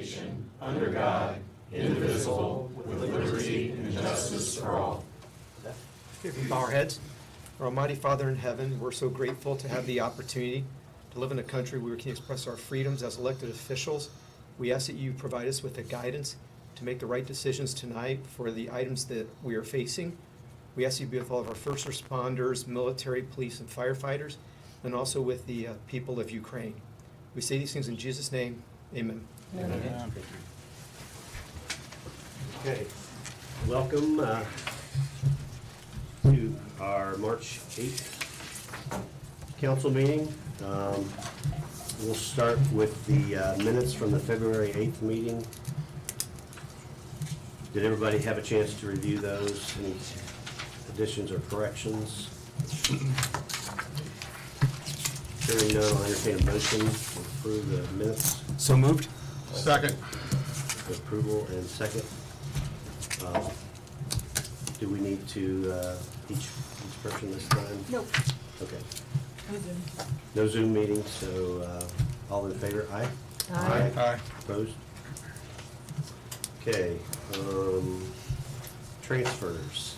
nation, under God, indivisible, with liberty and justice for all. If we bow our heads, our Almighty Father in heaven, we're so grateful to have the opportunity to live in a country where we can express our freedoms as elected officials. We ask that you provide us with the guidance to make the right decisions tonight for the items that we are facing. We ask you to be with all of our first responders, military, police, and firefighters, and also with the people of Ukraine. We say these things in Jesus' name. Amen. Amen. Okay, welcome to our March 8th council meeting. We'll start with the minutes from the February 8th meeting. Did everybody have a chance to review those? Any additions or corrections? Hearing none, I'll entertain a motion to approve the minutes. So moved. Second. Approval and second. Do we need to, each person this time? Nope. Okay. No Zoom meeting, so all in favor, aye? Aye. Aye. Opposed? Okay, transfers.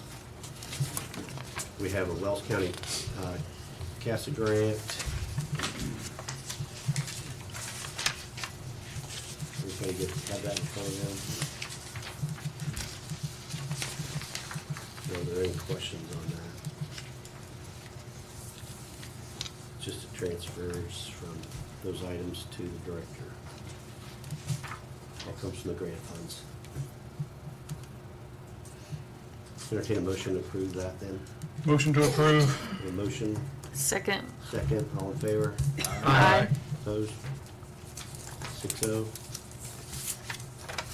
We have a Wells County CASA grant. Everybody have that in front of them? Are there any questions on that? Just the transfers from those items to the director. All comes from the grant funds. Entertain a motion to approve that then. Motion to approve. A motion, Second. second, all in favor? Aye. Opposed? 6-0.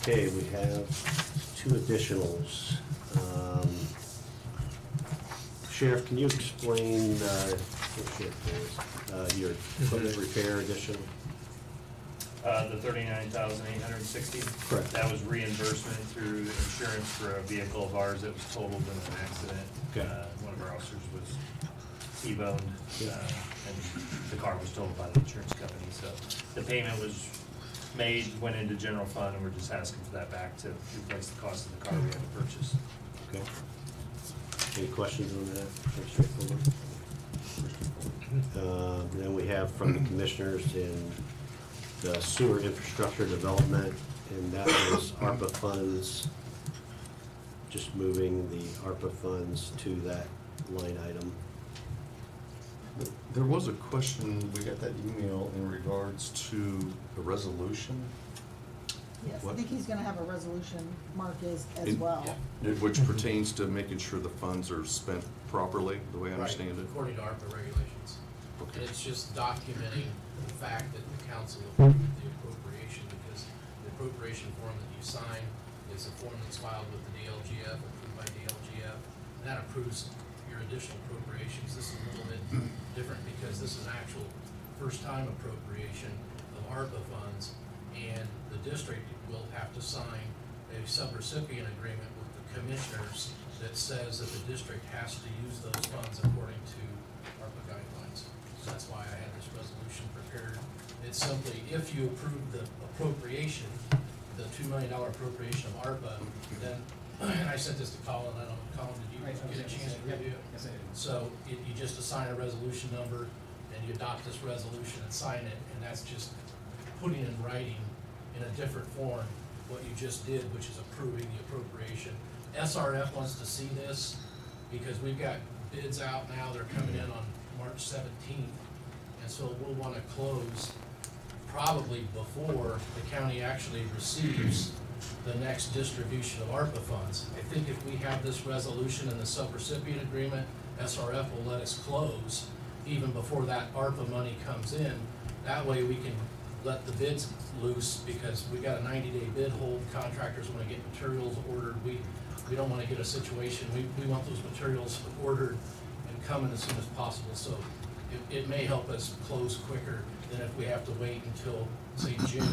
Okay, we have two additionals. Sheriff, can you explain, your equipment repair additional? The $39,860. Correct. That was reimbursement through insurance for a vehicle of ours that was totaled in an accident. Okay. One of our officers was T-boned, Yeah. and the car was totaled by the insurance company. So the payment was made, went into general fund, and we're just asking for that back to replace the cost of the car we had to purchase. Okay. Any questions on that? Pretty straightforward. Then we have from the commissioners in the sewer infrastructure development, and that was ARPA funds, just moving the ARPA funds to that line item. There was a question, we got that email in regards to the resolution. Yes, I What? think he's gonna have a resolution, Mark is as In- well. Which pertains to making sure the funds are spent properly, the way I understand it. According to ARPA regulations. Okay. And it's just documenting the fact that the council approved the appropriation, because the appropriation form that you sign is a form that's filed with the DLGF, approved by DLGF, and that approves your additional appropriations. This is a little bit different because this is an actual first-time appropriation of ARPA funds, and the district will have to sign a subrecipient agreement with the commissioners that says that the district has to use those funds according to ARPA guidelines. So that's why I had this resolution prepared. It's simply, if you approve the appropriation, the $2 million appropriation of ARPA, then, and I sent this to Colin, I don't know, Colin, did you get a chance to review it? Yes, I did. So you just assign a resolution number, and you adopt this resolution and sign it, and that's just putting in writing in a different form what you just did, which is approving the appropriation. SRF wants to see this because we've got bids out now, they're coming in on March 17th, and so we'll want to close probably before the county actually receives the next distribution of ARPA funds. I think if we have this resolution and the subrecipient agreement, SRF will let us close even before that ARPA money comes in. That way we can let the bids loose, because we got a 90-day bid hold. Contractors want to get materials ordered. We don't want to get a situation, we want those materials ordered and coming as soon as possible. So it may help us close quicker than if we have to wait until, say, June.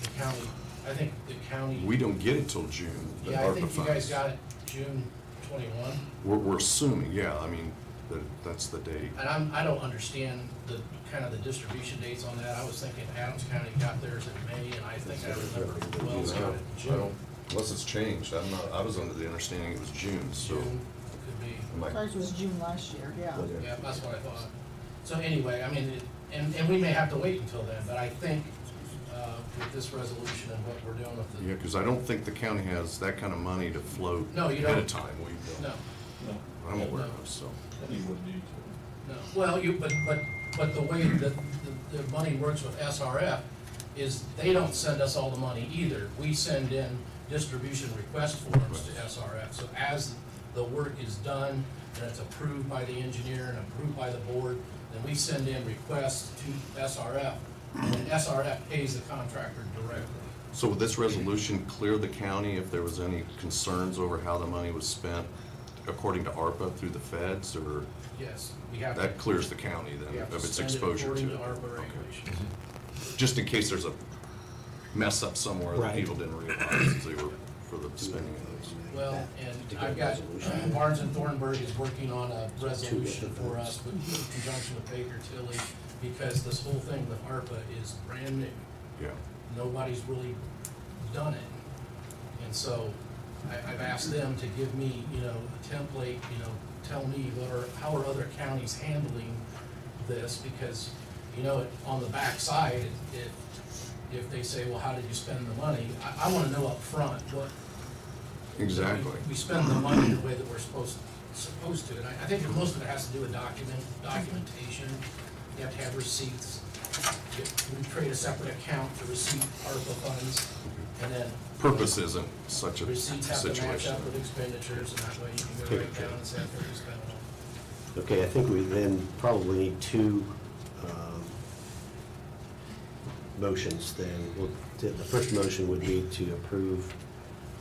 The county, I think the county. We don't get it till June, the Yeah, I ARPA think funds. you guys got it June 21. We're assuming, yeah, I mean, that that's the date. And I don't understand the, kind of the distribution dates on that. I was thinking Adams County got theirs in May, and I think I remember Wells got it in I June. don't, unless it's changed, I was under the understanding it was June, so. June, could be. am I- Ours was June last year, yeah. Okay. Yeah, that's what I thought. So anyway, I mean, and we may have to wait until then, but I think, with this resolution and what we're doing with the. Yeah, because I don't think the county has that kind of money to float No, you ahead don't. of time. We No, don't. I'm aware of, so. no. Well, but the way that the money works with SRF is they don't send us all the money either. We send in distribution request forms to SRF. So as the work is done and it's approved by the engineer and approved by the board, then we send in requests to SRF, and then SRF pays the contractor directly. So would this resolution clear the county if there was any concerns over how the money was spent according to ARPA through the feds, or Yes, we have to. that clears the county we then have to of its spend it exposure to according it? to ARPA Okay. regulations. Just in case there's a mess up somewhere that Right. people didn't realize as they were for the spending of those. Well, and I've got, Barnes and Thornburg is working on a resolution for us in conjunction with Baker Tilly, because this whole thing with ARPA is brand new. Yeah. Nobody's really done it. And so I've asked them to give me, a template, tell me how are other counties handling this, because, on the backside, if they say, well, how did you spend the money? I wanna know up front what. Exactly. We spend the money the way that we're supposed to, and I think most of it has to do with documentation. You have to have receipts. We create a separate account for receipt ARPA funds, and then. Purpose isn't such a Receipts have to match situation. up with expenditures, and that way you can go right down and say, okay, you spent it all. Okay, I think we then probably need two motions then. The first motion would be to approve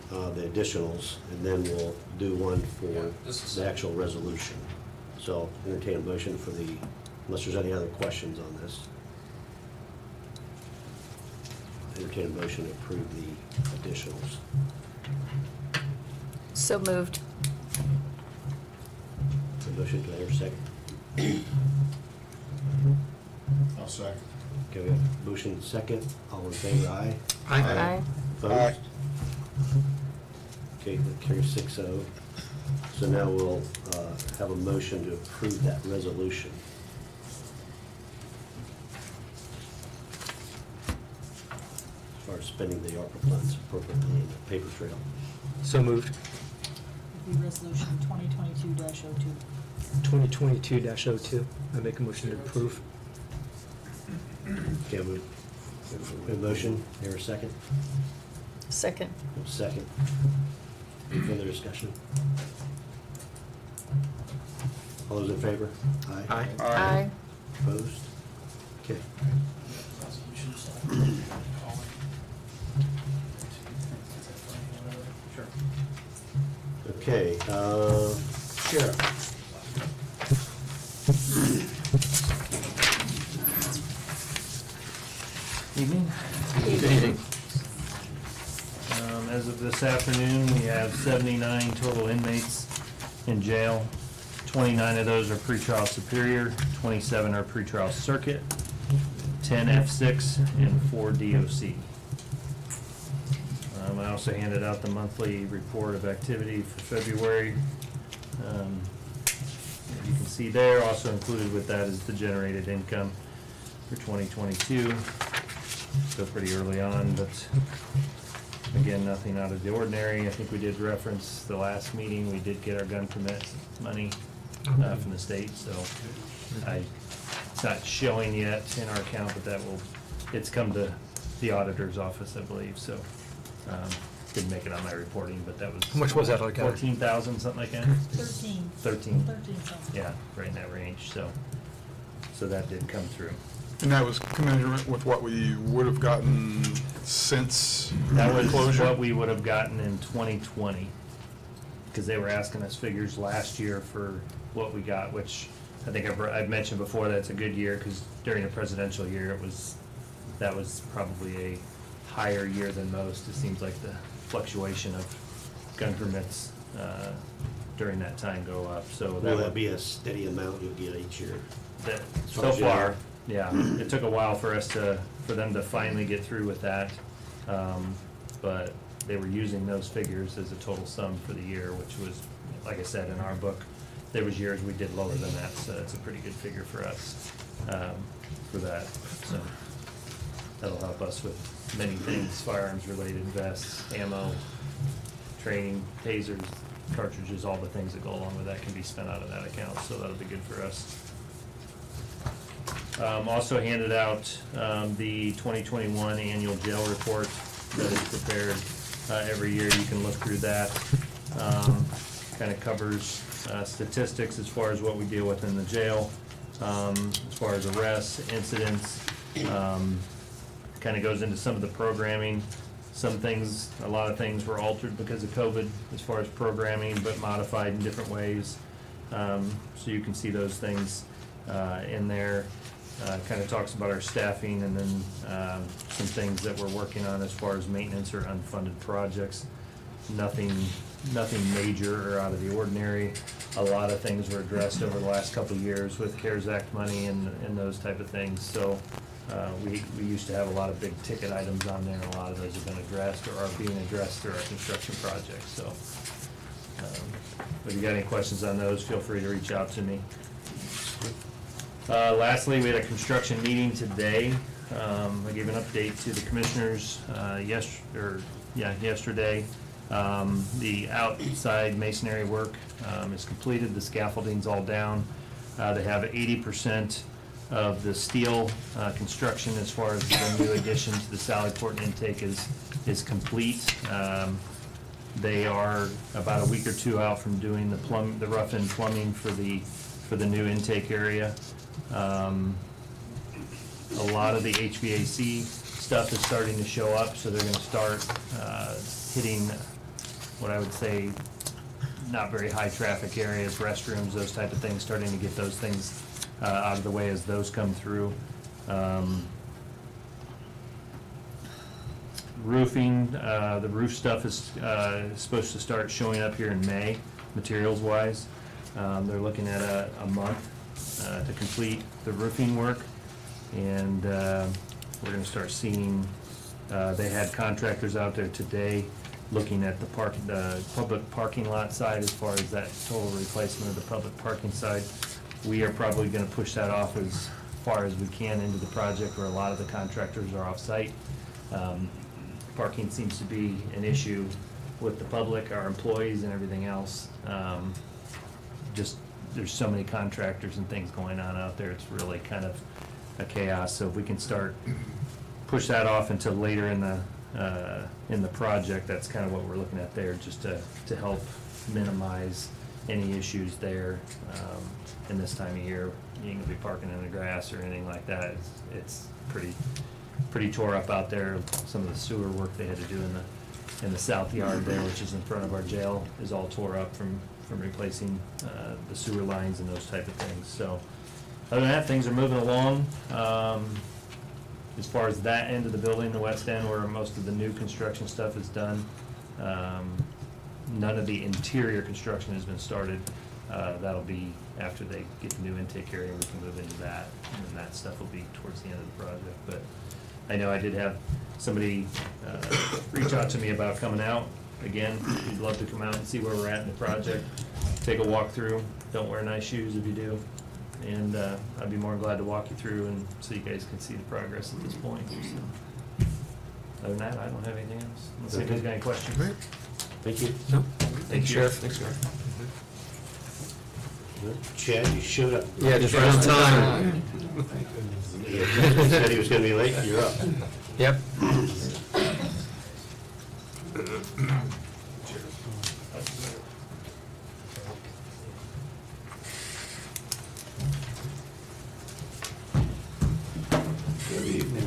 the additionals, and then we'll do one Yeah, for this is- the actual resolution. So entertain a motion for the, unless there's any other questions on this. Entertain a motion to approve the additionals. So moved. The motion, do I hear a second? I'll second. Okay, we have motion second. All in favor, aye? Aye. Opposed? Okay, that carries 6-0. So now we'll have a motion to approve that resolution. As far as spending the ARPA funds appropriately in the paper trail. So moved. It'd be resolution 2022-02. 2022-02. I make a motion to approve. Okay, we have a motion, here a second? Second. Second. Any further discussion? All those in favor? Aye. Aye. Opposed? Okay. Resolution, so call it. Sure. Okay, Sheriff. Evening. Evening. As of this afternoon, we have 79 total inmates in jail. 29 of those are pretrial superior, 27 are pretrial circuit, 10 F6, and 4 DOC. I also handed out the monthly report of activity for February. You can see there, also included with that is the generated income for 2022. Still pretty early on, but again, nothing out of the ordinary. I think we did reference the last meeting, we did get our gun permit money from the state, so it's not showing yet in our account, but it's come to the auditor's office, I believe, so. Didn't make it on my reporting, but that was. How much was that altogether? 14,000, something like that? 13. 13. 13 something. Yeah, right in that range, so that did come through. And that was commensurate with what we would have gotten since That was closure? what we would have gotten in 2020, because they were asking us figures last year for what we got, which I think I've mentioned before, that's a good year, because during the presidential year, that was probably a higher year than most. It seems like the fluctuation of gun permits during that time go up, so Will that be a steady amount you'll get each year? so far, yeah, it took a while for them to finally get through with that. But they were using those figures as a total sum for the year, which was, like I said, in our book, there was years we did lower than that, so it's a pretty good figure for us, for that, so. That'll help us with many things, firearms related, vests, ammo, training, tasers, cartridges, all the things that go along with that can be spent out of that account, so that'll be good for us. Also handed out the 2021 annual jail report that is prepared every year. You can look through that. Kind of covers statistics as far as what we deal with in the jail, as far as arrests, incidents. Kind of goes into some of the programming. Some things, a lot of things were altered because of COVID as far as programming, but modified in different ways. So you can see those things in there. Kind of talks about our staffing, and then some things that we're working on as far as maintenance or unfunded projects. Nothing major or out of the ordinary. A lot of things were addressed over the last couple of years with CARES Act money and those type of things. So we used to have a lot of big ticket items on there, and a lot of those have been addressed or are being addressed through our construction projects. So if you got any questions on those, feel free to reach out to me. Lastly, we had a construction meeting today. I gave an update to the commissioners yesterday. The outside masonry work is completed. The scaffolding's all down. They have 80% of the steel construction as far as the new addition to the Sallyport intake is complete. They are about a week or two out from doing the rough-in plumbing for the new intake area. A lot of the HVAC stuff is starting to show up, so they're going to start hitting what I would say not very high traffic areas, restrooms, those type of things, starting to get those things out of the way as those come through. Roofing, the roof stuff is supposed to start showing up here in May, materials-wise. They're looking at a month to complete the roofing work, and we're going to start seeing. They had contractors out there today looking at the public parking lot side as far as that total replacement of the public parking side. We are probably going to push that off as far as we can into the project where a lot of the contractors are off-site. Parking seems to be an issue with the public, our employees, and everything else. Just there's so many contractors and things going on out there, it's really kind of a chaos. So if we can start push that off until later in the project, that's kind of what we're looking at there, just to help minimize any issues there. In this time of year, you ain't gonna be parking in the grass or anything like that. It's pretty tore up out there. Some of the sewer work they had to do in the south yard there, which is in front of our jail, is all tore up from replacing the sewer lines and those type of things. So other than that, things are moving along. As far as that end of the building, the west end, where most of the new construction stuff is done, none of the interior construction has been started. That'll be after they get the new intake area, we can move into that, and then that stuff will be towards the end of the project. But I know I did have somebody reach out to me about coming out. Again, we'd love to come out and see where we're at in the project, take a walk through. Don't wear nice shoes if you do. And I'd be more than glad to walk you through and so you guys can see the progress at this point. So, other than that, I don't have anything else. Unless anybody's got any questions. Great. Thank you. Thanks, Sheriff. Thanks, Sheriff. Chad, you showed up. Yeah, just right on time. He said he was gonna be late, you're up. Yep.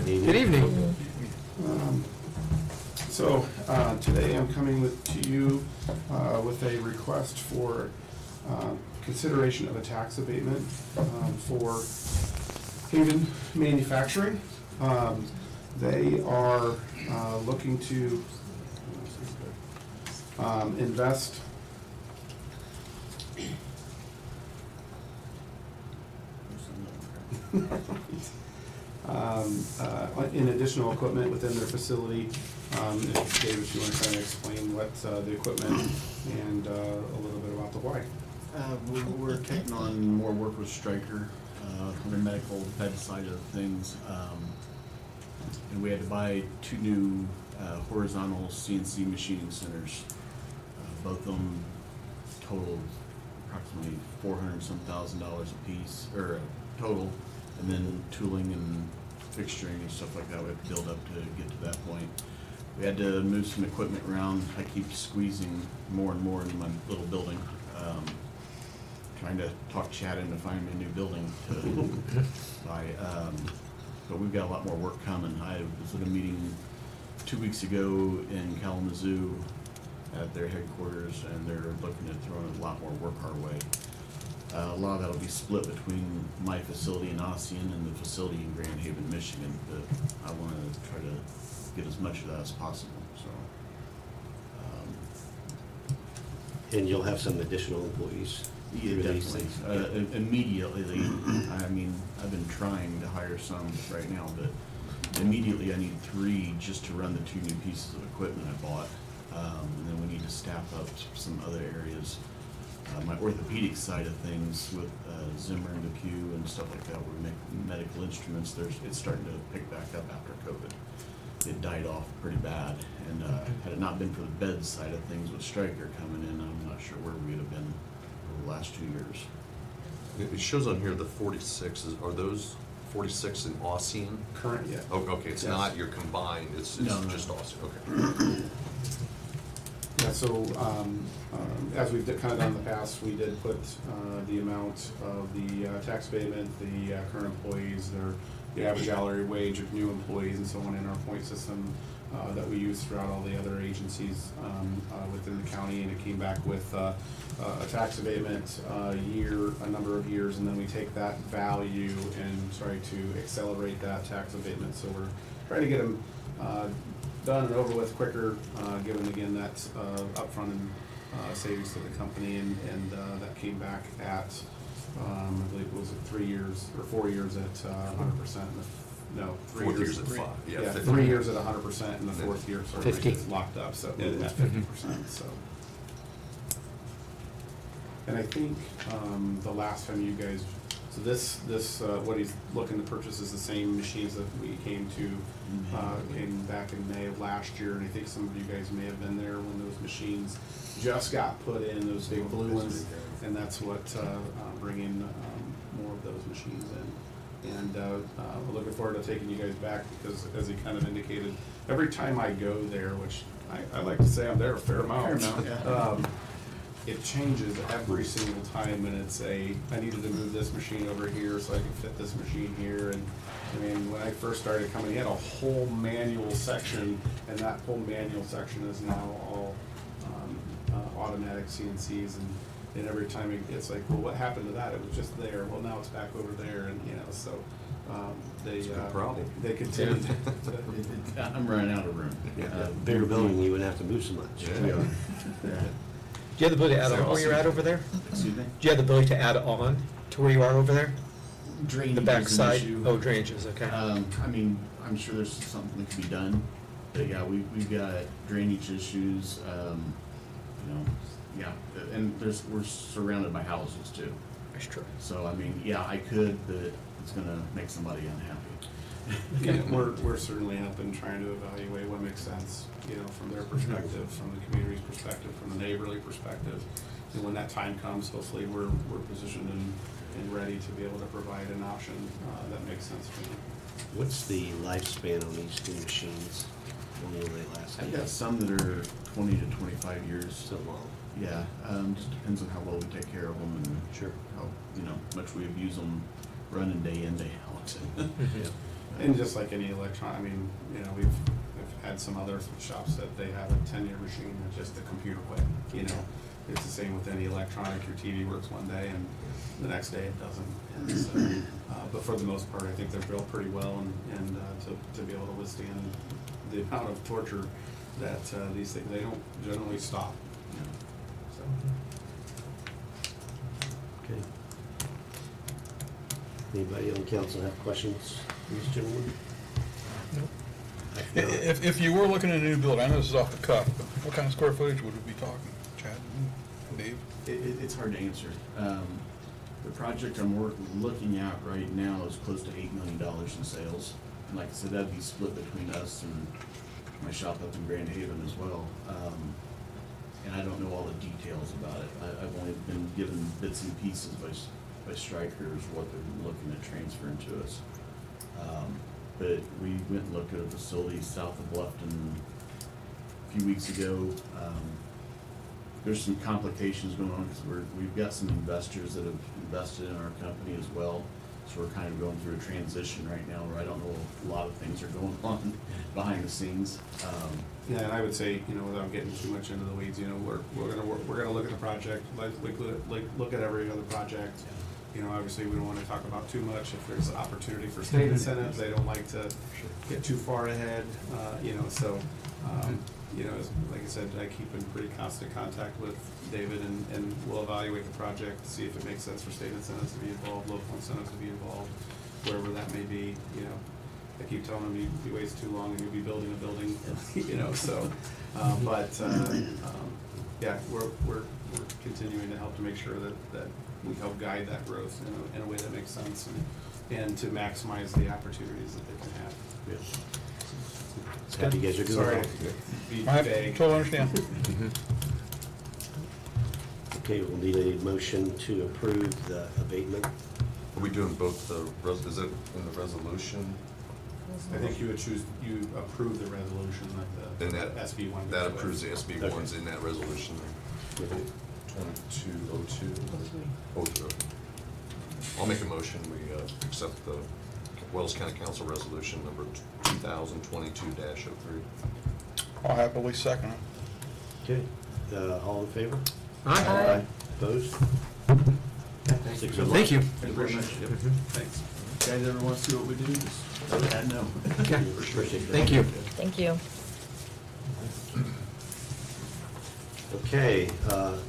Good evening. So today I'm coming to you with a request for consideration of a tax abatement for Haven Manufacturing. They are looking to invest In additional equipment within their facility. If Dave, if you want to kind of explain what the equipment and a little bit about the why. We're taking on more work with Stryker on the medical bed side of things. And we had to buy 2 new horizontal CNC machining centers. Both of them totaled approximately $400-some thousand a piece, or total, and then tooling and fixturing and stuff like that we have to build up to get to that point. We had to move some equipment around. I keep squeezing more and more into my little building, trying to talk Chad into finding me a new building to buy. But we've got a lot more work coming. I was at a meeting 2 weeks ago in Kalamazoo at their headquarters, and they're looking at throwing a lot more work our way. A lot of that will be split between my facility in Ossian and the facility in Grand Haven, Michigan, but I want to try to get as much of that as possible, so. And you'll have some additional employees? Yeah, through these definitely. things? Immediately, I mean, I've been trying to hire some right now, but immediately I need 3 just to run the 2 new pieces of equipment I bought. And then we need to staff up some other areas. My orthopedic side of things with Zimmer and McHugh and stuff like that, where we make medical instruments, it's starting to pick back up after COVID. It died off pretty bad, and had it not been for the bed side of things with Stryker coming in, I'm not sure where we'd have been over the last 2 years. It shows on here the 46, are those 46 in Ossian? Current, yeah. Oh, okay, it's Yes. not your combined, it's No. just Ossian, okay. Yeah, so, as we've kind of done in the past, we did put the amount of the tax abatement, the current employees, the average hourly wage of new employees and so on in our point system that we use throughout all the other agencies within the county, and it came back with a tax abatement a number of years, and then we take that value and try to accelerate that tax abatement. So we're trying to get them done and over with quicker, given again that upfront and savings to the company, and that came back at, I believe it was 3 years or 4 years at 100%. No, 3 4 years. years at 5, yeah, Yeah, 50. 3 years at 100%, and the 4th year sort of 50. is locked up, so at 50%. So, and I think the last time you guys, so this what he's looking to purchase is the same machines that we came back in May of last year, and I think some of you guys may have been there when those machines just got put in, those big blue ones, and that's what bringing more of those machines in. And we're looking forward to taking you guys back, because as he kind of indicated, every time I go there, which I like to say I'm there a fair amount, it changes every single time, and it's I needed to move this machine over here so I could fit this machine here. And I mean, when I first started coming, he had a whole manual section, and that whole manual section is now all automatic CNCs, and every time it's like, well, what happened to that? It was just there. Well, now it's back over there, and so they It's a good problem. they continue. I'm running out of room. Bigger building, you wouldn't have to move so much. Yeah. Do you have the ability to add Is that on where you're awesome? at over there? Excuse me? Do you have the ability to add on to where you are over there? Drainage The is back an side? issue. Oh, drainages, okay. I mean, I'm sure there's something that can be done, but yeah, we've got drainage issues, you know, yeah, and we're surrounded by houses too. That's true. So, I mean, yeah, I could, but it's gonna make somebody unhappy. Yeah, we're certainly helping, trying to evaluate what makes sense, from their perspective, from the community's perspective, from the neighborly perspective. And when that time comes, hopefully we're positioned and ready to be able to provide an option that makes sense for them. What's the lifespan on these new machines? When will they last? I've got some that are 20 to 25 years. So long. Yeah, just depends on how well we take care of them and Sure. how, much we abuse them running day in, day out. Yeah. And just like any we've had some other shops that they have a 10-year machine that's just a computer quit, It's the same with any electronic. Your TV works one day and the next day it doesn't. And so, but for the most part, I think they're built pretty well, and to be able to withstand the amount of torture that these things, they don't generally stop. So. Anybody on council have questions for this gentleman? Nope. If you were looking at a new build, I know this is off the cuff, but what kind of square footage would we be talking, Chad and Dave? It's hard to answer. The project I'm looking at right now is close to $8 million in sales. And like I said, that'd be split between us and my shop up in Grand Haven as well. And I don't know all the details about it. I've only been given bits and pieces by strikers what they're looking at transferring to us. But we went and looked at a facility south of Bluffton a few weeks ago. There's some complications going on because we've got some investors that have invested in our company as well. So we're kind of going through a transition right now where I don't know, a lot of things are going on behind the scenes. Yeah, and I would say, you know, without getting too much into the weeds, you know, we're gonna look at the project, like look at every other project. You know, obviously, we don't wanna talk about too much. If there's an opportunity for state incentives, they don't like to get too far ahead, you know, so, you know, like I said, I keep in pretty constant contact with David, and we'll evaluate the project to see if it makes sense for state incentives to be involved, local incentives to be involved, wherever that may be, you know. I keep telling him he waits too long and you'll be building a building, you know, so, yeah, we're continuing to help to make sure that we help guide that growth in a way that makes sense and to maximize the opportunities that they can have. Yeah. Happy you guys are doing Sorry, well. be I vague. totally understand. Okay, we'll need a motion to approve the abatement. Are we doing both is it in the resolution? I think you approve the resolution like And the that, SB one. that approves the SB ones in that resolution. Okay. 2202. I'll make a motion, we accept the Wells County Council Resolution number 2022-03. I'll happily second it. Okay, all in favor? Aye. Opposed? Six of Thank you. Thank you very much. Thanks. Guys ever want to see what we do, just let that know. Appreciate that. Thank you. Thank you. Okay,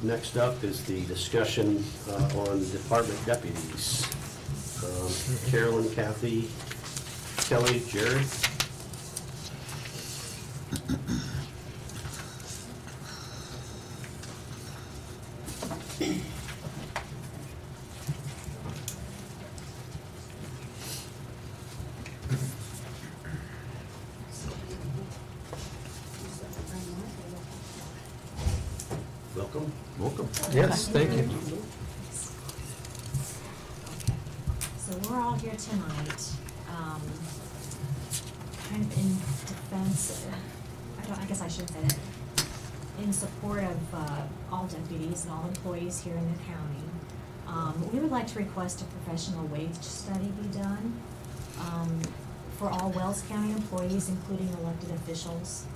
next up is the discussion on department deputies. Carolyn, Kathy, Kelly, Jared. Welcome. Welcome. Yes, thank you. So we're all here tonight, kind of in defense, I guess I shouldn't say that, in support of all deputies and all employees here in the county. We would like to request a professional wage study be done for all Wells County employees, including elected officials.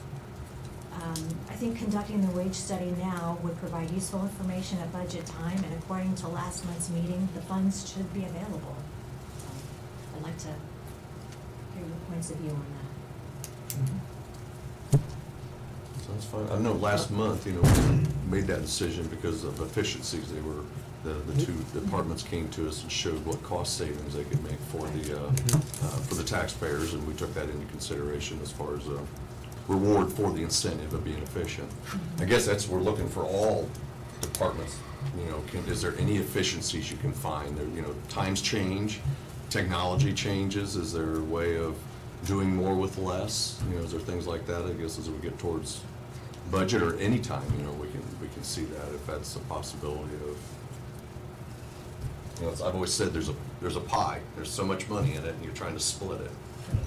I think conducting the wage study now would provide useful information at budget time, and according to last month's meeting, the funds should be available. I'd like to hear your points of view on that. Sounds fine. I know last month, you know, we made that decision because of efficiencies. They were, the two departments came to us and showed what cost savings they could make for the taxpayers, and we took that into consideration as far as reward for the incentive of being efficient. I guess that's, we're looking for all departments, you know, is there any efficiencies you can find? There, you know, times change, technology changes, is there a way of doing more with less? You know, is there things like that, I guess, as we get towards budget or any time, you know, we can see that if that's a possibility of, you know, I've always said there's a pie, there's so much money in it and you're trying to split it.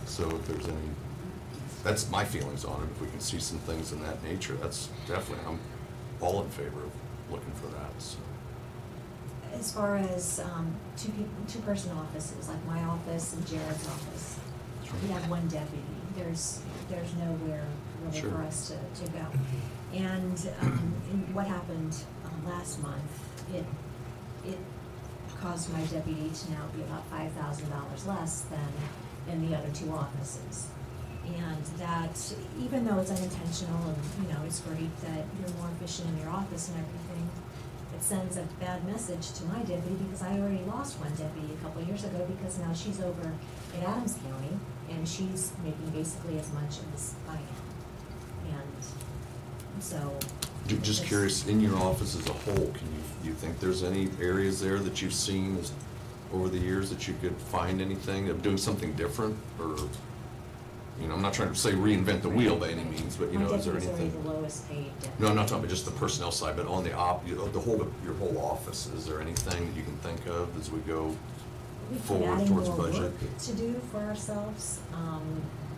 So if there's any, that's my feelings on it. If we can see some things in that nature, that's definitely, I'm all in favor of looking for that, so. As far as two-person offices, like my office and Jared's office, we have one deputy. There's nowhere really Sure. for us to go. And what happened last month, it caused my deputy to now be about $5,000 less than in the other two offices. And that, even though it's unintentional and, you know, it's great that you're more efficient in your office and everything, at sends a bad message to my deputy, because I already lost one deputy a couple years ago, because now she's over in Adams County, and she's making basically as much as I am. And so. Just it's- curious, in your office as a whole, do you think there's any areas there that you've seen over the years that you could find anything of doing something different? Or, I'm not trying to say reinvent the wheel by any means, but, is there My deputy's already anything? the lowest paid deputy. No, I'm not talking about just the personnel side, but on the your whole office, is there anything that you can think of as we go We keep forward adding towards more budget? work to do for ourselves.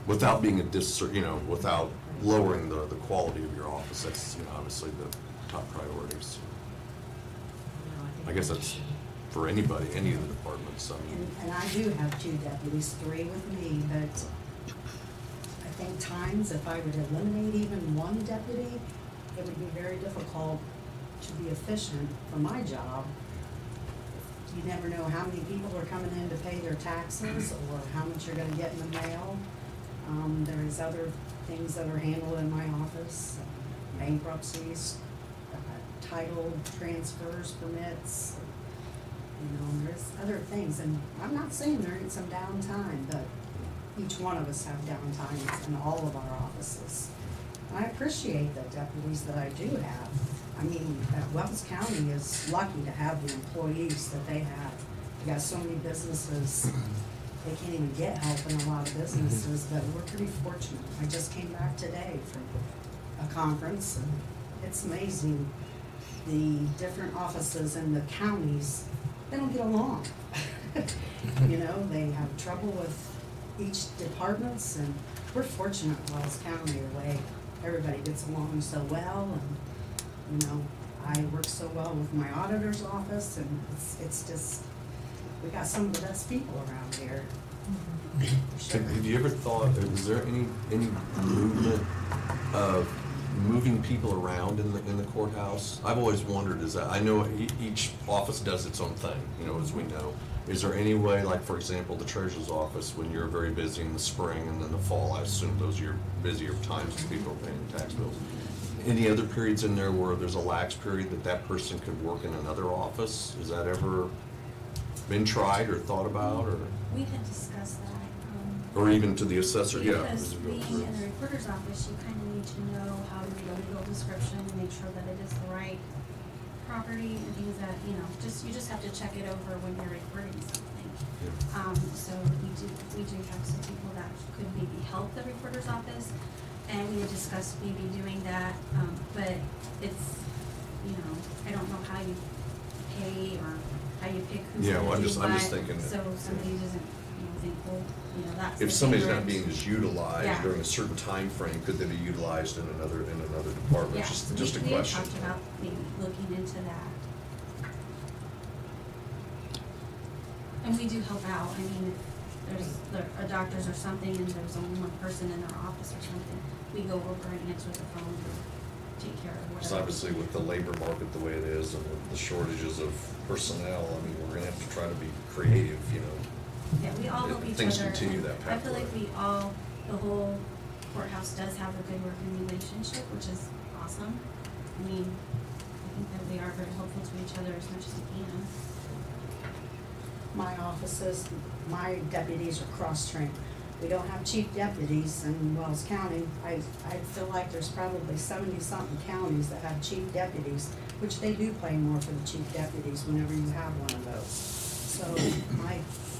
Without being without lowering the quality of your office, that's, obviously the top priorities. I guess that's for anybody, any of the departments, And I do have 2 deputies, 3 with me, but I think times if I would eliminate even 1 deputy, it would be very difficult to be efficient for my job. You never know how many people are coming in to pay their taxes or how much you're gonna get in the mail. There is other things that are handled in my office, bankruptcies, title transfers, permits. There's other things, and I'm not saying there ain't some downtime, but each one of us have downtimes in all of our offices. And I appreciate the deputies that I do have. I mean, Wells County is lucky to have the employees that they have. We got so many businesses, they can't even get help in a lot of businesses, but we're pretty fortunate. I just came back today from a conference, and it's amazing, the different offices in the counties, they don't get along. They have trouble with each departments, and we're fortunate in Wells County the way everybody gets along so well, and, I work so well with my auditor's office, and it's just, we got some of the best people around here. For sure. Have you ever thought, is there any movement of moving people around in the courthouse? I've always wondered, I know each office does its own thing, as we know. Is there any way, like, for example, the treasurer's office, when you're very busy in the spring and then the fall, I assume those are your busier times when people are paying tax bills. Any other periods in there where there's a lax period that person could work in another office? Has that ever been tried or thought about, or? We had discussed that. Or even to the assessor, yeah. Because being in the recorder's office, you kind of need to know how to do a legal description and make sure that it is the right property and things that, you just have to check it over when you're recording something. Yeah. So we do have some people that could maybe help the recorder's office, and we had discussed maybe doing that, but it's, I don't know how you pay or how you pick who's Yeah, gonna well, do I'm just what. thinking. So somebody doesn't, think, well, that's. If the somebody's favorite. not being as utilized Yeah. during a certain time frame, could they be utilized in another department? Yeah, Just so a we had question. talked about maybe looking into that. And we do help out, I mean, if there's a doctor's or something and there's only one person in their office or something, we go over and answer the phone and take care of whatever. Because obviously with the labor market the way it is and the shortages of personnel, we're gonna have to try to be creative, Yeah, we all help each other. Things continue that I feel pathway. like the whole courthouse does have a good working relationship, which is awesome. I mean, I think that we are very helpful to each other as much as we can. My offices, my deputies are cross-trained. We don't have chief deputies in Wells County. I feel like there's probably 70-something counties that have chief deputies, which they do pay more for the chief deputies whenever you have one of those. So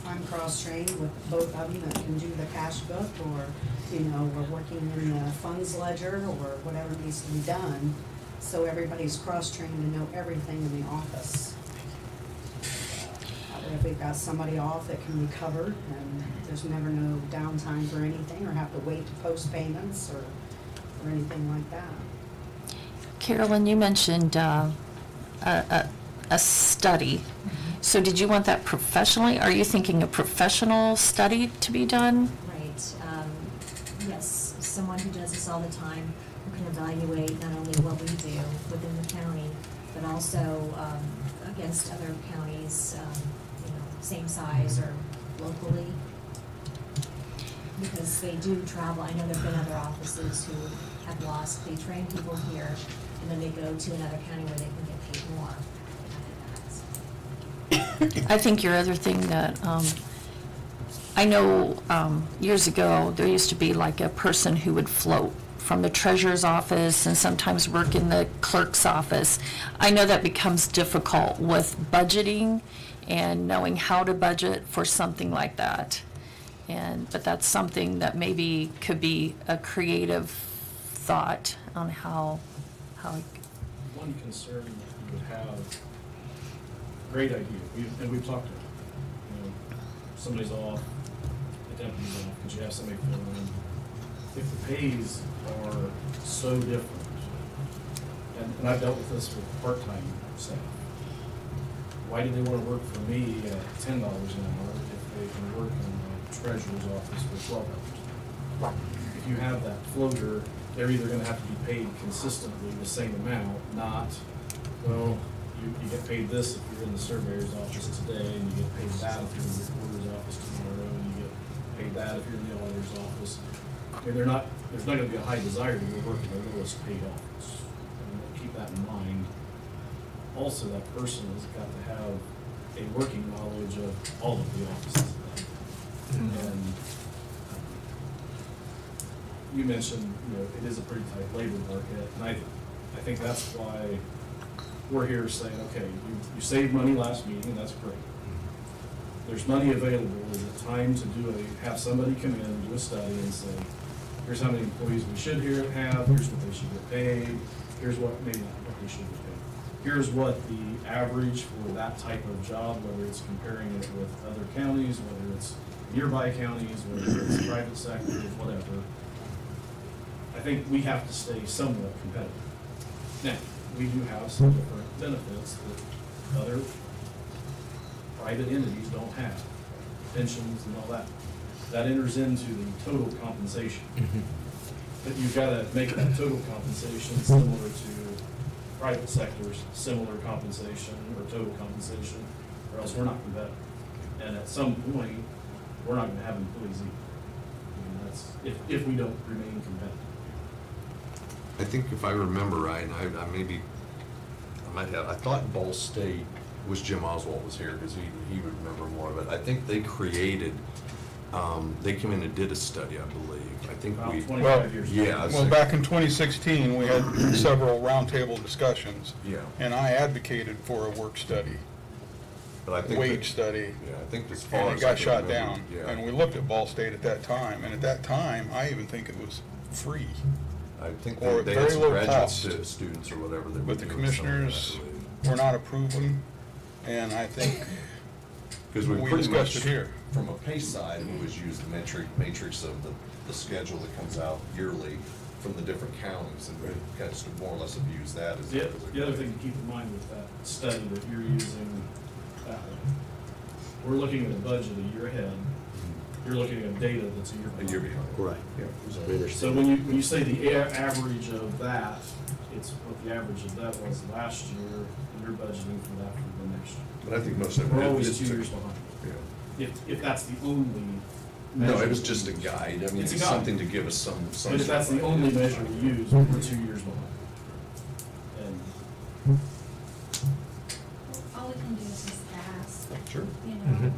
I'm cross-trained with both of them that can do the cash book, or, we're working in the funds ledger or whatever needs to be done. So everybody's cross-trained to know everything in the office. If we've got somebody off, it can be covered, and there's never no downtime for anything, or have to wait to post payments, or anything like that. Carolyn, you mentioned a study. So did you want that professionally? Are you thinking a professional study to be done? Right, yes, someone who does this all the time, who can evaluate not only what we do within the county, but also against other counties, same size or locally. Because they do travel, I know there've been other offices who have lost, they train people here, and then they go to another county where they can get paid more. I think your other thing that, I know years ago, there used to be like a person who would float from the treasurer's office and sometimes work in the clerk's office. I know that becomes difficult with budgeting and knowing how to budget for something like that. But that's something that maybe could be a creative thought on how One concern that you would have, great idea, we've talked about it. Somebody's off, the deputy's off, could you have somebody fill in? If the pays are so different, and I've dealt with this with part-time staff, why do they want to work for me at $10 an hour if they can work in the treasurer's office for $12 an hour? If you have that floater, they're either gonna have to be paid consistently the same amount, not, well, you get paid this if you're in the surveyor's office today, and you get paid that if you're in the recorder's office tomorrow, and you get paid that if you're in the auditor's office. And there's not gonna be a high desire to go work in the lowest paid office. And keep that in mind. Also, that person has got to have a working knowledge of all of the offices. And you mentioned, it is a pretty tight labor market, and I think that's why we're here saying, okay, you saved money last meeting, and that's great. There's money available. Is it time to have somebody come in and do a study and say, here's how many employees we should have, here's what they should get paid, here's what, maybe not what they should get paid. Here's what the average for that type of job, whether it's comparing it with other counties, whether it's nearby counties, whether it's private sector, whatever. I think we have to stay somewhat competitive. Now, we do have some different benefits that other private entities don't have, pensions and all that. That enters into the total compensation. But you've got to make that total compensation similar to private sector's similar compensation or total compensation, or else we're not competitive. And at some point, we're not going to have employees either. I mean, that's if we don't remain competitive. I think if I remember right, and I might have, I thought Ball State was Jim Oswald was here, because he would remember more of it. I think they created, they came in and did a study, I believe. I think About we. 25 years ago. Yeah. Well, back in 2016, we had several roundtable discussions. Yeah. And I advocated for a work study, But I think wage study. Yeah, I think as far And it as I got can shot remember, down. yeah. And we looked at Ball State at that time, and at that time, I even think it was free. I think or they very had some low graduate cost. students or whatever that were But the doing some of that, I commissioners believe. were not approving, and I think Because we we pretty discussed much, it here. from a pay side, we always use the matrix of the schedule that comes out yearly from the different counties, and we kind of more or less have used that as. The other thing to keep in mind with that study that you're using, we're looking at a budget a year ahead. You're looking at data that's a year behind. A year behind. Right. Yeah. So when you say the average of that, it's what the average of that was last year, and you're budgeting for that for the next year. But I think most of it. We're always is 2 to- years behind. Yeah. If that's the only No, measure it was we just a use. guide. I mean, It's a it's guide. something to give us some. But if that's the only measure we use, we're 2 years behind. And All we can do is just ask, Sure. you know, Mhm. and.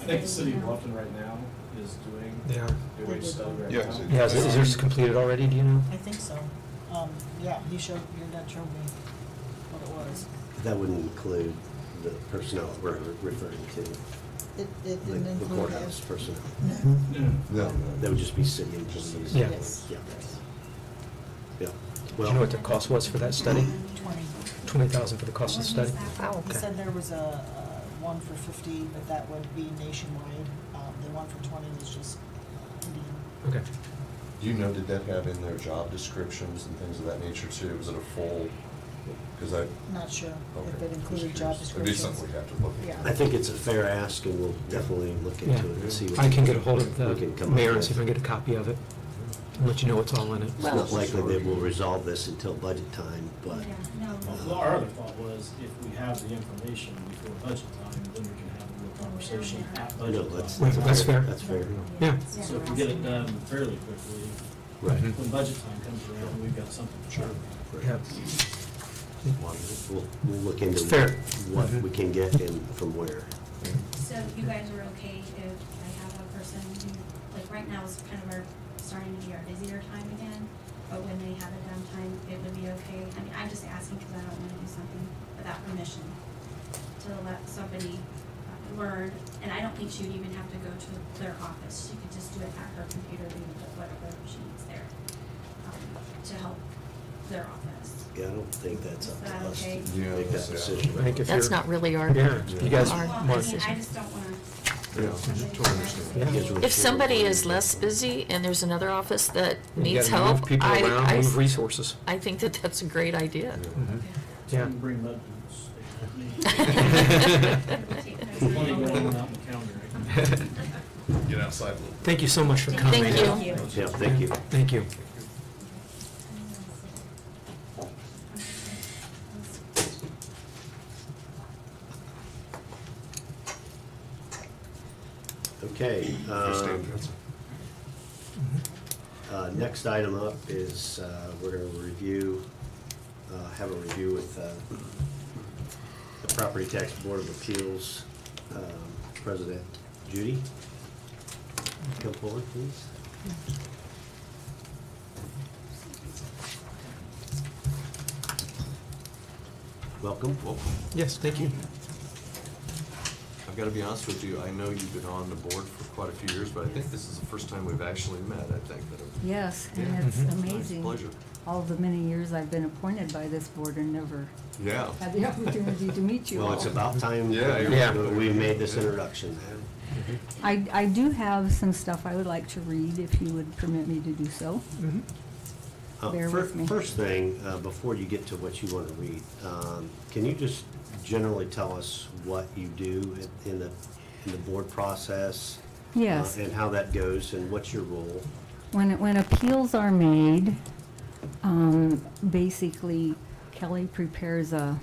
I think the say, city you of know, Bluffton right now is doing They are. a wage study right Yeah. now. Yeah, is yours completed already, do you know? I think so. Yeah, your dad showed me what it was. That wouldn't include the personnel we're referring to, It like didn't the include courthouse personnel. No. No. That would just be city employees. Yeah. Yes. Yeah. Yeah. Do Well, you know what the cost was for that study? 20. 20,000 for the cost of the study? Oh, He okay. said there was a one for 50, but that would be nationwide. The one for 20 was just Indian. Okay. Do you know, did that have in their job descriptions and things of that nature too? Was it a full, because I. Not sure Okay, if it just included job curious. descriptions. It'd be something we have to look Yeah. at. I think it's a fair ask, and we'll definitely look into Yeah. it and see what. I can get a hold of we can the come up mayor and with. see if I can get a copy of it, and let you know what's all in it. It's not likely that we'll resolve this until budget time, but Yeah, no. Well, our other thought was, if we have the information before budget time, then we can have a real conversation at I know, budget that's, time. That's fair. That's fair. Yeah. So if we get it done fairly quickly, Right. Mhm. when budget time comes around, we've got something to show. Yeah. We'll look into Fair. what we can get and from where. So you guys are okay if I have a person who, like right now is kind of starting to be our busier time again, but when they have a downtime, it would be okay? I mean, I'm just asking because I don't want to do something without permission to let somebody learn, and I don't think she'd even have to go to their office. She could just do it at her computer, leave it whatever she needs there, to help their office. Yeah, I don't think that's up to Is that us okay? to Yeah, make that that's- decision. I think if That's you're- not really our, Yeah, you guys our Well, I want- mean, I just don't want to. Yeah, totally understand. Yeah. If somebody is less busy and there's another office that You needs gotta move help, people around, move resources. I think that that's a great idea. Yeah. Bring mud boots. Take Money those. going out in the counter. Get outside a little. Thank you so much for coming. Thank you. Yeah, thank you. Thank you. Okay. Next item up is, we're gonna review, have a review with, the Property Tax Board of Appeals, President Judy. Come forward, please. Welcome. Yes, thank you. I've got to be honest with you, I know you've been on the board for quite a few years, but I think this is the first time we've actually met, I think. Yes, and Yeah. it's Mhm. amazing. Pleasure. All the many years I've been appointed by this board and never Yeah. had the opportunity to meet you all. Well, it's about time Yeah. we made this introduction. I do have some stuff I would like to read, if you would permit me to do so. Bear with me. First thing, before you get to what you want to read, can you just generally tell us what you do in the board process? Yes. And how that goes, and what's your role? When appeals are made, basically Kelly prepares a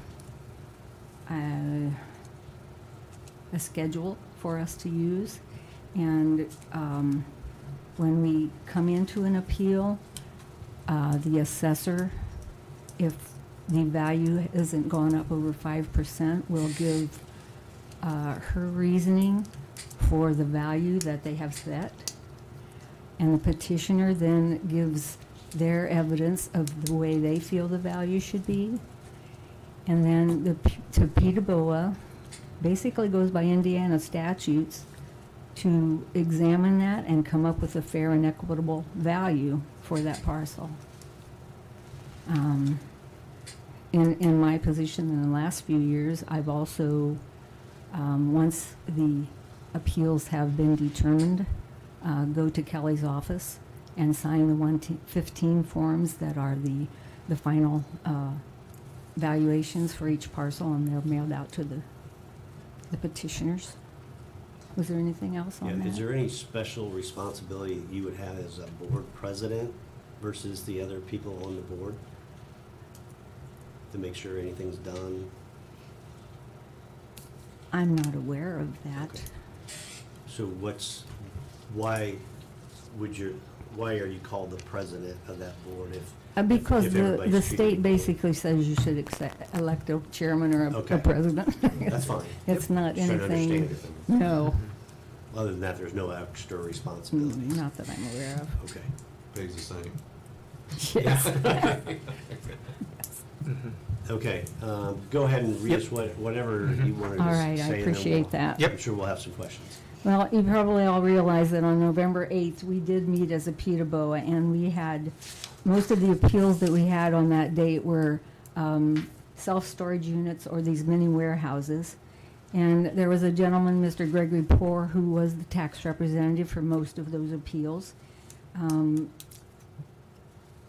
schedule for us to use. And when we come into an appeal, the assessor, if the value isn't gone up over 5%, will give her reasoning for the value that they have set. And the petitioner then gives their evidence of the way they feel the value should be. And then to PETA basically goes by Indiana statutes to examine that and come up with a fair and equitable value for that parcel. In my position in the last few years, I've also, once the appeals have been determined, go to Kelly's office and sign the 115 forms that are the final valuations for each parcel, and they're mailed out to the petitioners. Was there anything else on that? Is there any special responsibility that you would have as a board president versus the other people on the board to make sure anything's done? I'm not aware of that. Okay. So why are you called the president of that board Because if the everybody's state treated equally? basically says you should elect a chairman or a Okay. president. That's fine. It's not Just trying to understand anything, everything. no, Other than that, there's no extra responsibility. not that I'm aware of. Okay. Pays the same. Yes. Okay, go ahead and read us whatever you wanted to All say. right, I and then appreciate we'll- that. Yep. I'm sure we'll have some questions. Well, you probably all realize that on November 8th, we did meet as a PETA, and we had, most of the appeals that we had on that date were self-storage units or these mini warehouses. And there was a gentleman, Mr. Gregory Poor, who was the tax representative for most of those appeals.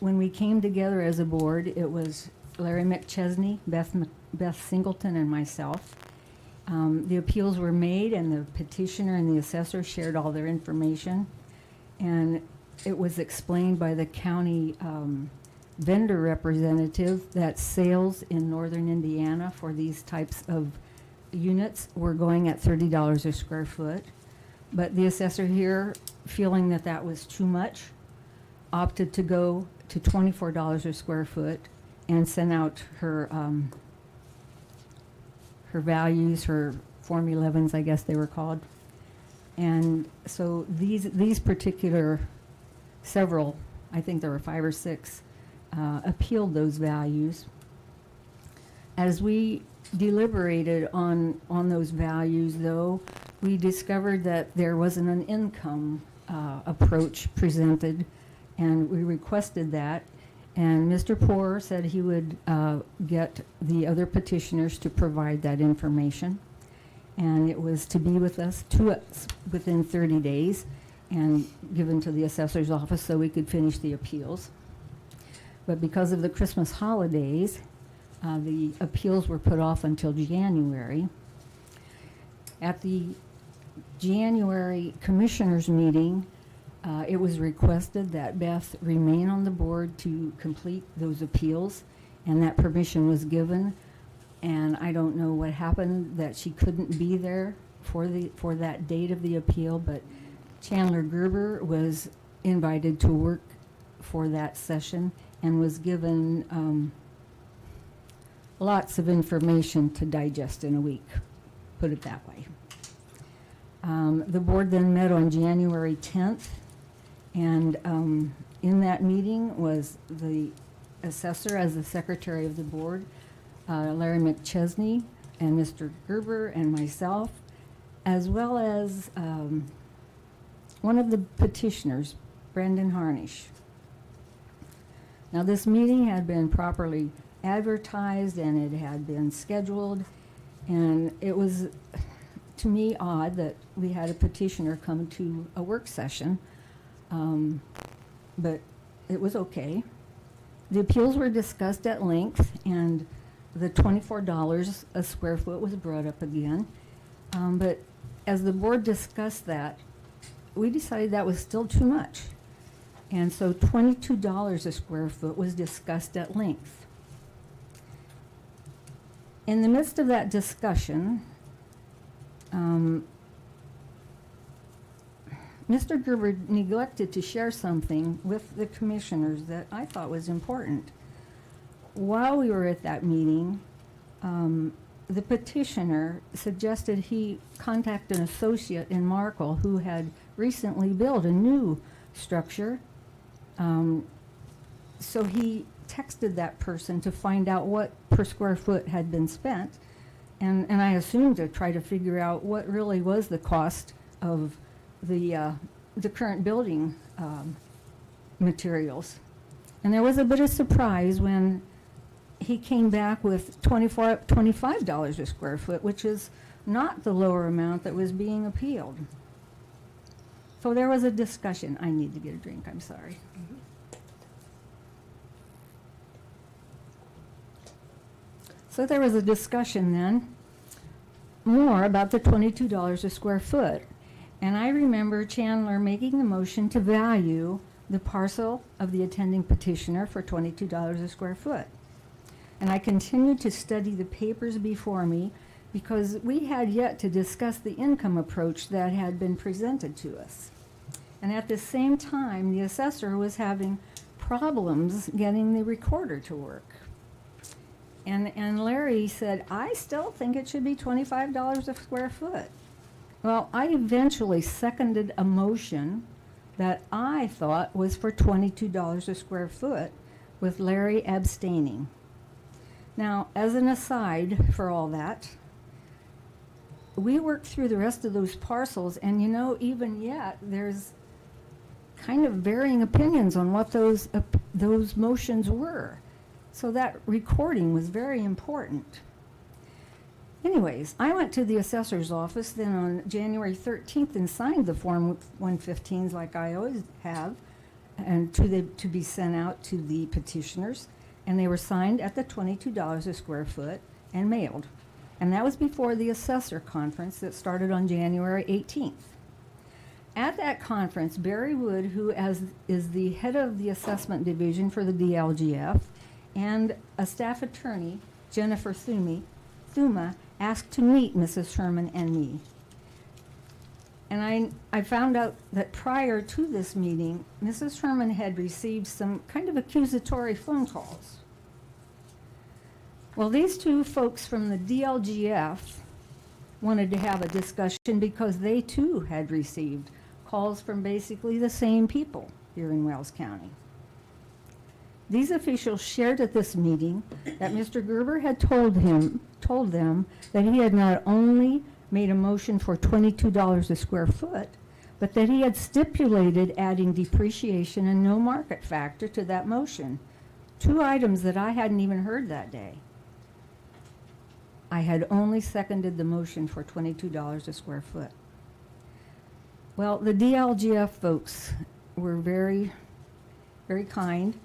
When we came together as a board, it was Larry Mcchestner, Beth Singleton, and myself. The appeals were made, and the petitioner and the assessor shared all their information. And it was explained by the county vendor representative that sales in northern Indiana for these types of units were going at $30 a square foot. But the assessor here, feeling that that was too much, opted to go to $24 a square foot and sent out her her values, her Form 11s, I guess they were called. And so these particular several, I think there were 5 or 6, appealed those values. As we deliberated on those values, though, we discovered that there wasn't an income approach presented, and we requested that. And Mr. Poor said he would get the other petitioners to provide that information. And it was to be with us within 30 days and given to the assessor's office so we could finish the appeals. But because of the Christmas holidays, the appeals were put off until January. At the January commissioners meeting, it was requested that Beth remain on the board to complete those appeals, and that permission was given. And I don't know what happened, that she couldn't be there for that date of the appeal, but Chandler Gerber was invited to work for that session and was given lots of information to digest in a week, put it that way. The board then met on January 10th, and in that meeting was the assessor as the secretary of the board, Larry Mcchestner, and Mr. Gerber and myself, as well as one of the petitioners, Brendan Harnish. Now, this meeting had been properly advertised and it had been scheduled, and it was, to me, odd that we had a petitioner come to a work session, but it was okay. The appeals were discussed at length, and the $24 a square foot was brought up again. But as the board discussed that, we decided that was still too much. And so $22 a square foot was discussed at length. In the midst of that discussion, Mr. Gerber neglected to share something with the commissioners that I thought was important. While we were at that meeting, the petitioner suggested he contact an associate in Markle who had recently built a new structure. So he texted that person to find out what per square foot had been spent, and I assumed to try to figure out what really was the cost of the current building materials. And there was a bit of surprise when he came back with $25 a square foot, which is not the lower amount that was being appealed. So there was a discussion. I need to get a drink, I'm sorry. So there was a discussion then, more about the $22 a square foot. And I remember Chandler making the motion to value the parcel of the attending petitioner for $22 a square foot. And I continued to study the papers before me because we had yet to discuss the income approach that had been presented to us. And at the same time, the assessor was having problems getting the recorder to work. And Larry said, I still think it should be $25 a square foot. Well, I eventually seconded a motion that I thought was for $22 a square foot, with Larry abstaining. Now, as an aside for all that, we worked through the rest of those parcels, and even yet, there's kind of varying opinions on what those motions were. So that recording was very important. Anyways, I went to the assessor's office then on January 13th and signed the Form 115s like I always have, and to be sent out to the petitioners. And they were signed at the $22 a square foot and mailed. And that was before the assessor conference that started on January 18th. At that conference, Barry Wood, who is the head of the assessment division for the DLGF, and a staff attorney, Jennifer Thuma, asked to meet Mrs. Herman and me. And I found out that prior to this meeting, Mrs. Herman had received some kind of accusatory phone calls. Well, these two folks from the DLGF wanted to have a discussion because they too had received calls from basically the same people here in Wells County. These officials shared at this meeting that Mr. Gerber had told them that he had not only made a motion for $22 a square foot, but that he had stipulated adding depreciation and no market factor to that motion, two items that I hadn't even heard that day. I had only seconded the motion for $22 a square foot. Well, the DLGF folks were very, very kind,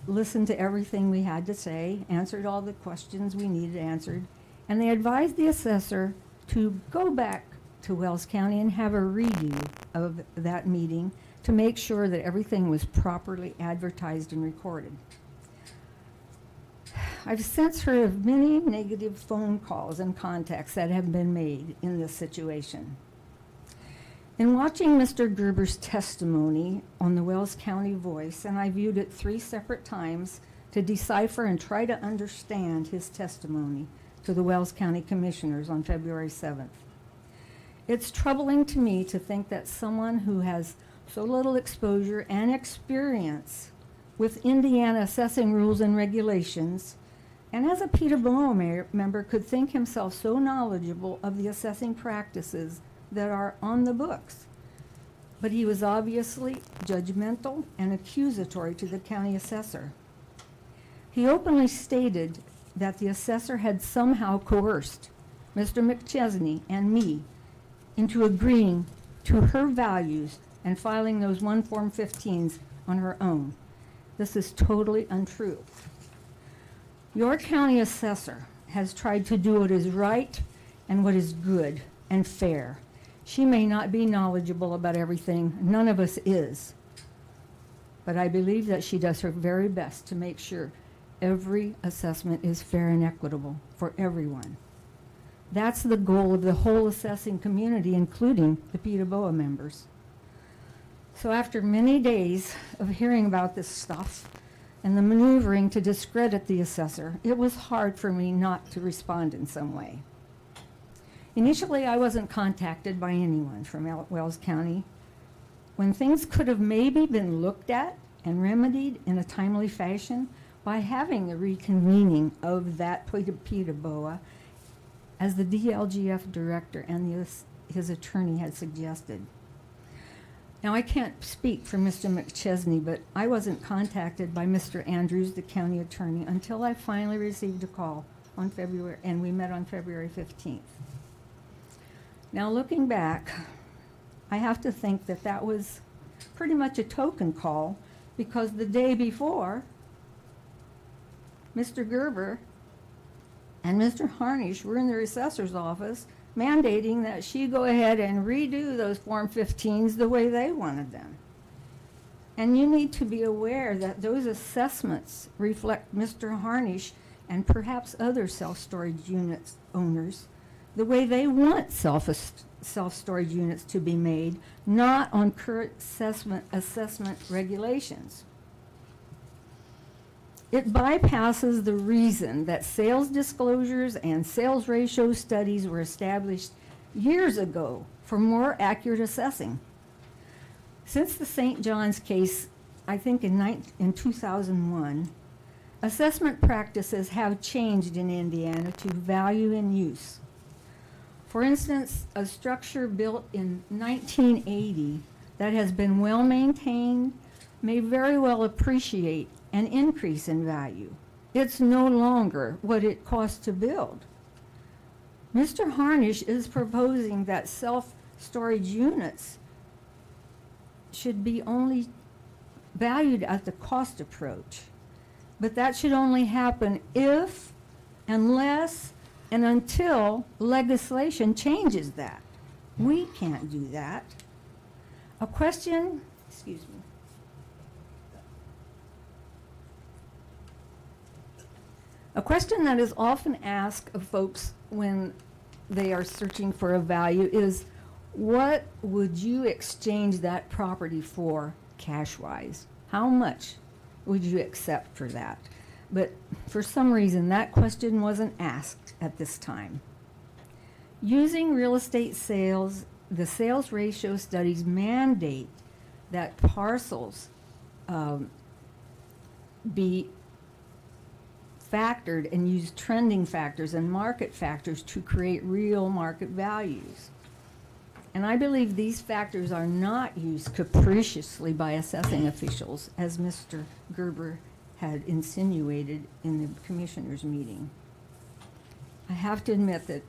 listened to everything we had to say, answered all the questions we needed answered, and they advised the assessor to go back to Wells County and have a redo of that meeting to make sure that everything was properly advertised and recorded. I've since heard of many negative phone calls and contacts that have been made in this situation. In watching Mr. Gerber's testimony on the Wells County Voice, and I viewed it 3 separate times to decipher and try to understand his testimony to the Wells County Commissioners on February 7th. It's troubling to me to think that someone who has so little exposure and experience with Indiana assessing rules and regulations, and as a Peterborough member could think himself so knowledgeable of the assessing practices that are on the books. But he was obviously judgmental and accusatory to the county assessor. He openly stated that the assessor had somehow coerced Mr. Mcchestner and me into agreeing to her values and filing those one Form 15s on her own. This is totally untrue. Your county assessor has tried to do what is right and what is good and fair. She may not be knowledgeable about everything, none of us is, but I believe that she does her very best to make sure every assessment is fair and equitable for everyone. That's the goal of the whole assessing community, including the Peterborough members. So after many days of hearing about this stuff and the maneuvering to discredit the assessor, it was hard for me not to respond in some way. Initially, I wasn't contacted by anyone from Wells County. When things could have maybe been looked at and remedied in a timely fashion by having the reconvening of that Peterborough, as the DLGF director and his attorney had suggested. Now, I can't speak for Mr. Mcchestner, but I wasn't contacted by Mr. Andrews, the county attorney, until I finally received a call on February, and we met on February 15th. Now, looking back, I have to think that that was pretty much a token call, because the day before, Mr. Gerber and Mr. Harnish were in their assessor's office mandating that she go ahead and redo those Form 15s the way they wanted them. And you need to be aware that those assessments reflect Mr. Harnish and perhaps other self-storage units owners the way they want self-storage units to be made, not on current assessment regulations. It bypasses the reason that sales disclosures and sales ratio studies were established years ago for more accurate assessing. Since the St. John's case, I think in 2001, assessment practices have changed in Indiana to value and use. For instance, a structure built in 1980 that has been well maintained may very well appreciate an increase in value. It's no longer what it costs to build. Mr. Harnish is proposing that self-storage units should be only valued at the cost approach. But that should only happen if, unless, and until legislation changes that. We can't do that. A question that is often asked of folks when they are searching for a value is, what would you exchange that property for cash-wise? How much would you accept for that? but for some reason, that question wasn't asked at this time. Using real estate sales, the sales ratio studies mandate that parcels be factored and use trending factors and market factors to create real market values. And I believe these factors are not used capriciously by assessing officials, as Mr. Gerber had insinuated in the commissioners' meeting. I have to admit that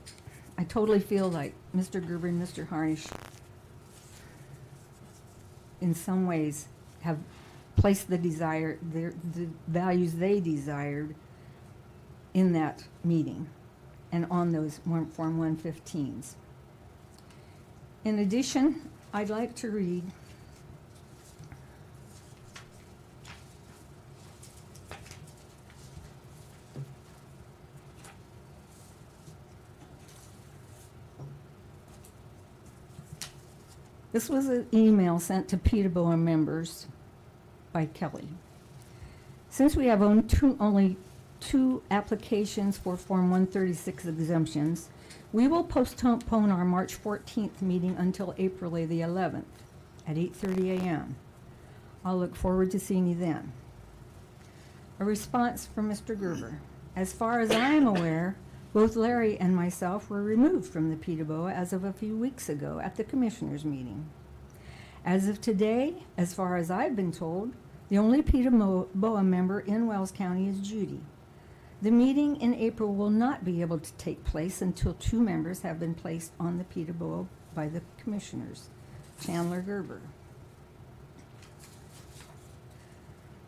I totally feel like Mr. Gerber and Mr. Harnish, in some ways, have placed the values they desired in that meeting and on those Form 115s. In addition, I'd like to read this was an email sent to Peterborough members by Kelly. Since we have only two applications for Form 136 exemptions, we will postpone our March 14th meeting until April the 11th at 8:30 a.m. I'll look forward to seeing you then. A response from Mr. Gerber. As far as I am aware, both Larry and myself were removed from the Peterborough as of a few weeks ago at the commissioners' meeting. As of today, as far as I've been told, the only Peterborough member in Wells County is Judy. The meeting in April will not be able to take place until 2 members have been placed on the Peterborough by the commissioners. Chandler Gerber.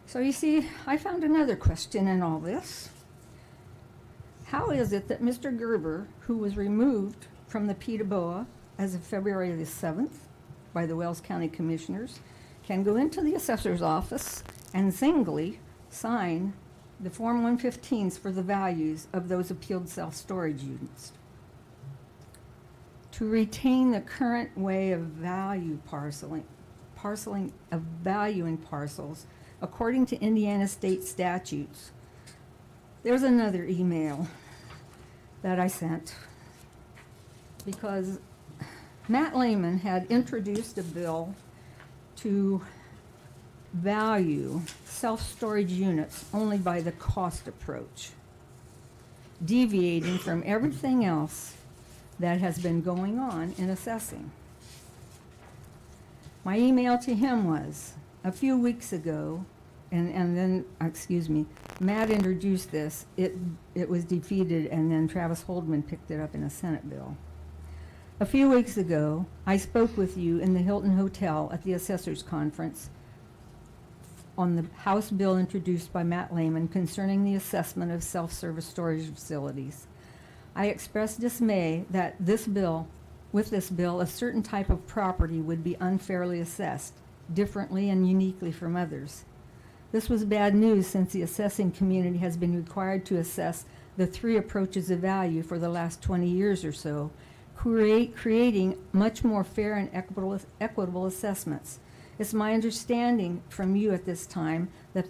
So you see, I found another question in all this. How is it that Mr. Gerber, who was removed from the Peterborough as of February the 7th by the Wells County Commissioners, can go into the assessor's office and singly sign the Form 115s for the values of those appealed self-storage units? To retain the current way of valuing parcels, according to Indiana state statutes. There's another email that I sent because Matt Lehman had introduced a bill to value self-storage units only by the cost approach, deviating from everything else that has been going on in assessing. My email to him was a few weeks ago, and then, Matt introduced this. It was defeated, and then Travis Holdman picked it up in a Senate bill. A few weeks ago, I spoke with you in the Hilton Hotel at the Assessors Conference on the House bill introduced by Matt Lehman concerning the assessment of self-service storage facilities. I expressed dismay that with this bill, a certain type of property would be unfairly assessed, differently and uniquely from others. This was bad news since the assessing community has been required to assess the 3 approaches of value for the last 20 years or so, creating much more fair and equitable assessments. It's my understanding from you at this time that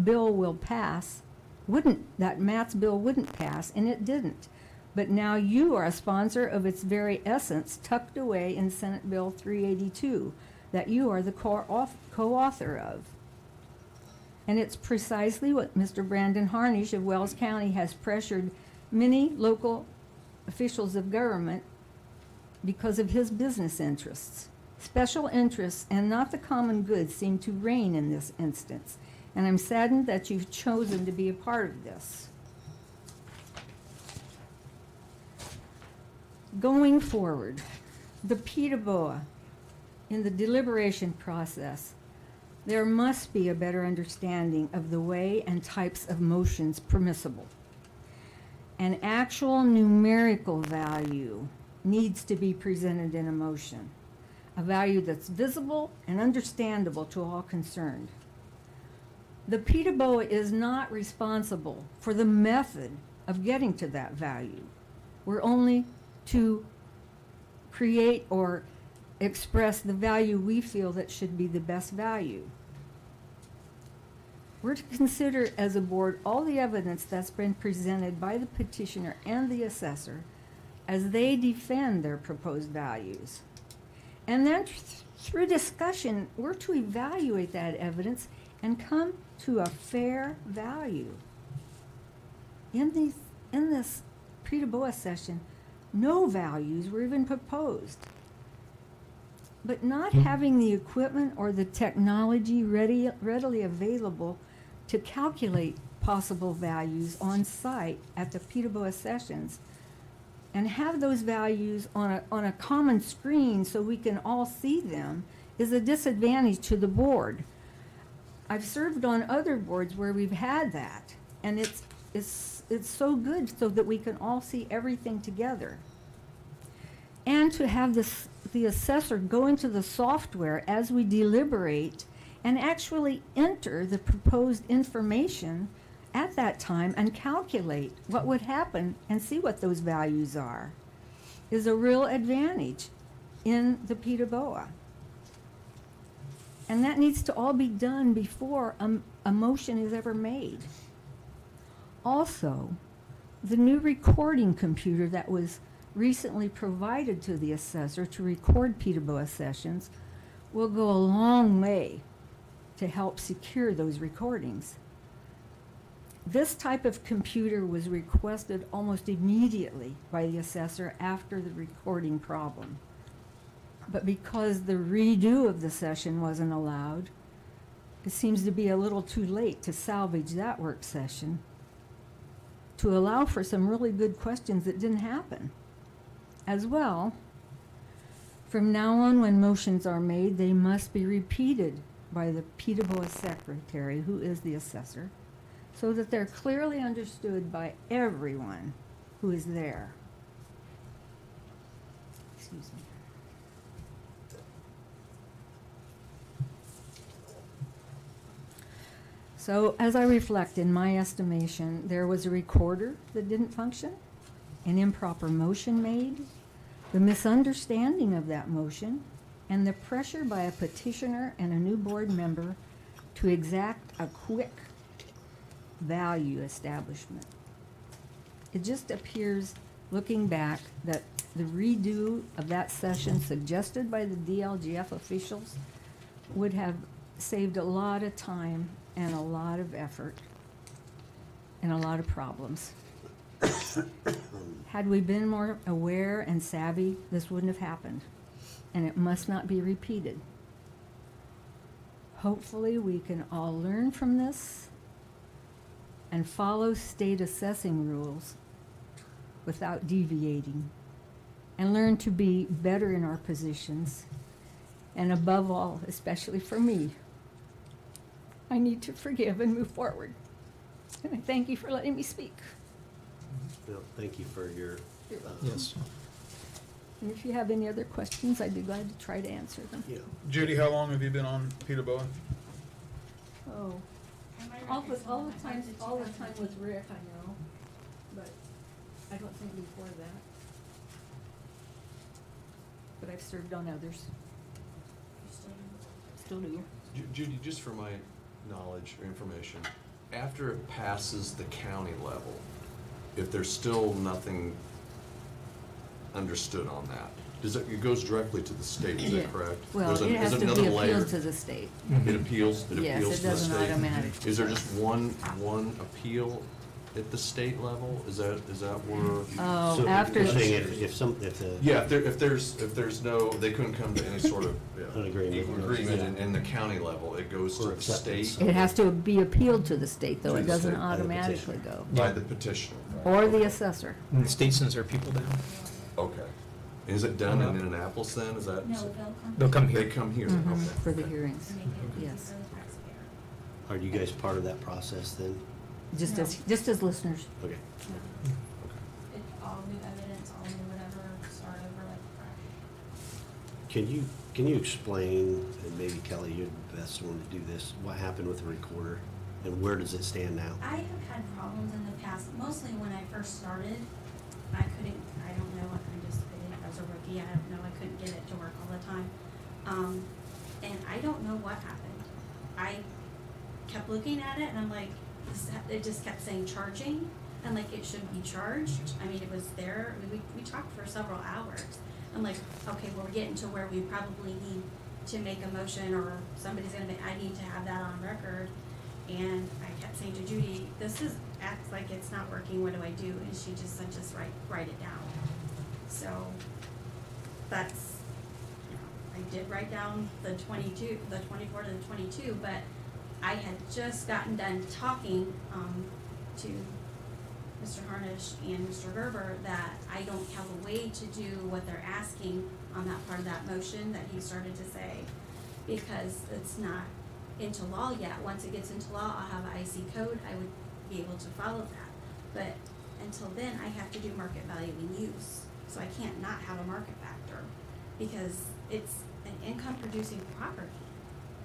bill will pass, that Matt's bill wouldn't pass, and it didn't. But now you are a sponsor of its very essence, tucked away in Senate Bill 382, that you are the co-author of. And it's precisely what Mr. Brandon Harnish of Wells County has pressured many local officials of government because of his business interests. Special interests and not the common good seem to reign in this instance, and I'm saddened that you've chosen to be a part of this. Going forward, the Peterborough, in the deliberation process, there must be a better understanding of the way and types of motions permissible. An actual numerical value needs to be presented in a motion, a value that's visible and understandable to all concerned. The Peterborough is not responsible for the method of getting to that value. We're only to create or express the value we feel that should be the best value. we're to consider as a board all the evidence that's been presented by the petitioner and the assessor as they defend their proposed values. And then through discussion, we're to evaluate that evidence and come to a fair value. In this pre-DeBoa session, no values were even proposed. But not having the equipment or the technology readily available to calculate possible values on site at the pre-DeBoa sessions and have those values on a common screen so we can all see them is a disadvantage to the board. I've served on other boards where we've had that, and it's so good so that we can all see everything together. And to have the assessor go into the software as we deliberate and actually enter the proposed information at that time and calculate what would happen and see what those values are is a real advantage in the PDBOA. And that needs to all be done before a motion is ever made. Also, the new recording computer that was recently provided to the assessor to record PDBOA sessions will go a long way to help secure those recordings. This type of computer was requested almost immediately by the assessor after the recording problem. But because the redo of the session wasn't allowed, it seems to be a little too late to salvage that work session to allow for some really good questions that didn't happen. As well, from now on when motions are made, they must be repeated by the PDBOA secretary, who is the assessor, so that they're clearly understood by everyone who is there. Excuse me. So as I reflect, in my estimation, there was a recorder that didn't function, an improper motion made, the misunderstanding of that motion, and the pressure by a petitioner and a new board member to exact a quick value establishment. It just appears, looking back, that the redo of that session suggested by the DLGF officials would have saved a lot of time and a lot of effort and a lot of problems. Had we been more aware and savvy, this wouldn't have happened, and it must not be repeated. Hopefully, we can all learn from this and follow state assessing rules without deviating, and learn to be better in our positions. And above all, especially for me, I need to forgive and move forward. And I thank you for letting me speak. Well, thank you for your, Yes. And if you have any other questions, I'd be glad to try to answer them. yeah. Judy, how long have you been on PDBOA? Oh, And my all record's the been time since with Rick, I know, but I don't think before that. But I've served on others, still do. Judy, just for my knowledge or information, after it passes the county level, if there's still nothing understood on that, it goes directly to the state, is Yeah. that correct? Well, There's it has to another be layer. appealed to the state. It appeals to the Yes, it state? doesn't automatically. Is there just one appeal at the state level? Is that where? Oh, So after, you're saying if the. Yeah, if there's no, they couldn't come to any sort of An agreement. in the county level, it goes to Or the state acceptance. it has to be appealed to the state, though, To it the doesn't state by the automatically petitioner. go. by the petitioner. Or the assessor. And the state sends their people down. Okay. Is it done in Annapolis then? Is that? No, they'll come. They'll come They here. come here, Mhm, okay. for the okay. hearings, To make it easy yes. for the taxpayer. Are you guys part of that process then? Just No. as listeners. Okay. No. It, all new evidence, all new whatever, start over like fresh. Can you explain, and maybe Kelly, you're the best one to do this, what happened with the recorder and where does it stand now? I have had problems in the past, mostly when I first started. I don't know, I was a rookie, I don't know, I couldn't get it to work all the time. And I don't know what happened. I kept looking at it and I'm like, it just kept saying charging, and like it should be charged. I mean, it was there, I mean, we talked for several hours. I'm like, okay, well, we're getting to where we probably need to make a motion, or somebody's gonna I need to have that on record. And I kept saying to Judy, this acts like it's not working, what do I do? And she just said, just write it down. So, that's, I did write down the 22, the 24 to the 22, but I had just gotten done talking to Mr. Harnish and Mr. Gerber that I don't have a way to do what they're asking on that part of that motion that he started to say, because it's not into law yet. Once it gets into law, I'll have an IC code, I would be able to follow that. But until then, I have to do market value in use. So I can't not have a market factor, because it's an income producing property.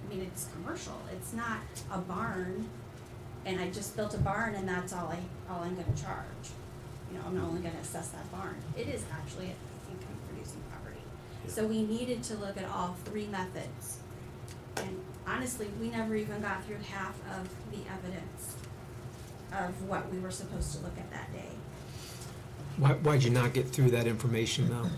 I mean, it's commercial, it's not a barn, and I just built a barn and that's all I'm gonna charge. You know, I'm only gonna assess that barn. It is actually an income producing property. So we needed to look at all three methods. And honestly, we never even got through half of the evidence of what we were supposed to look at that day. Why'd you not get through that information though?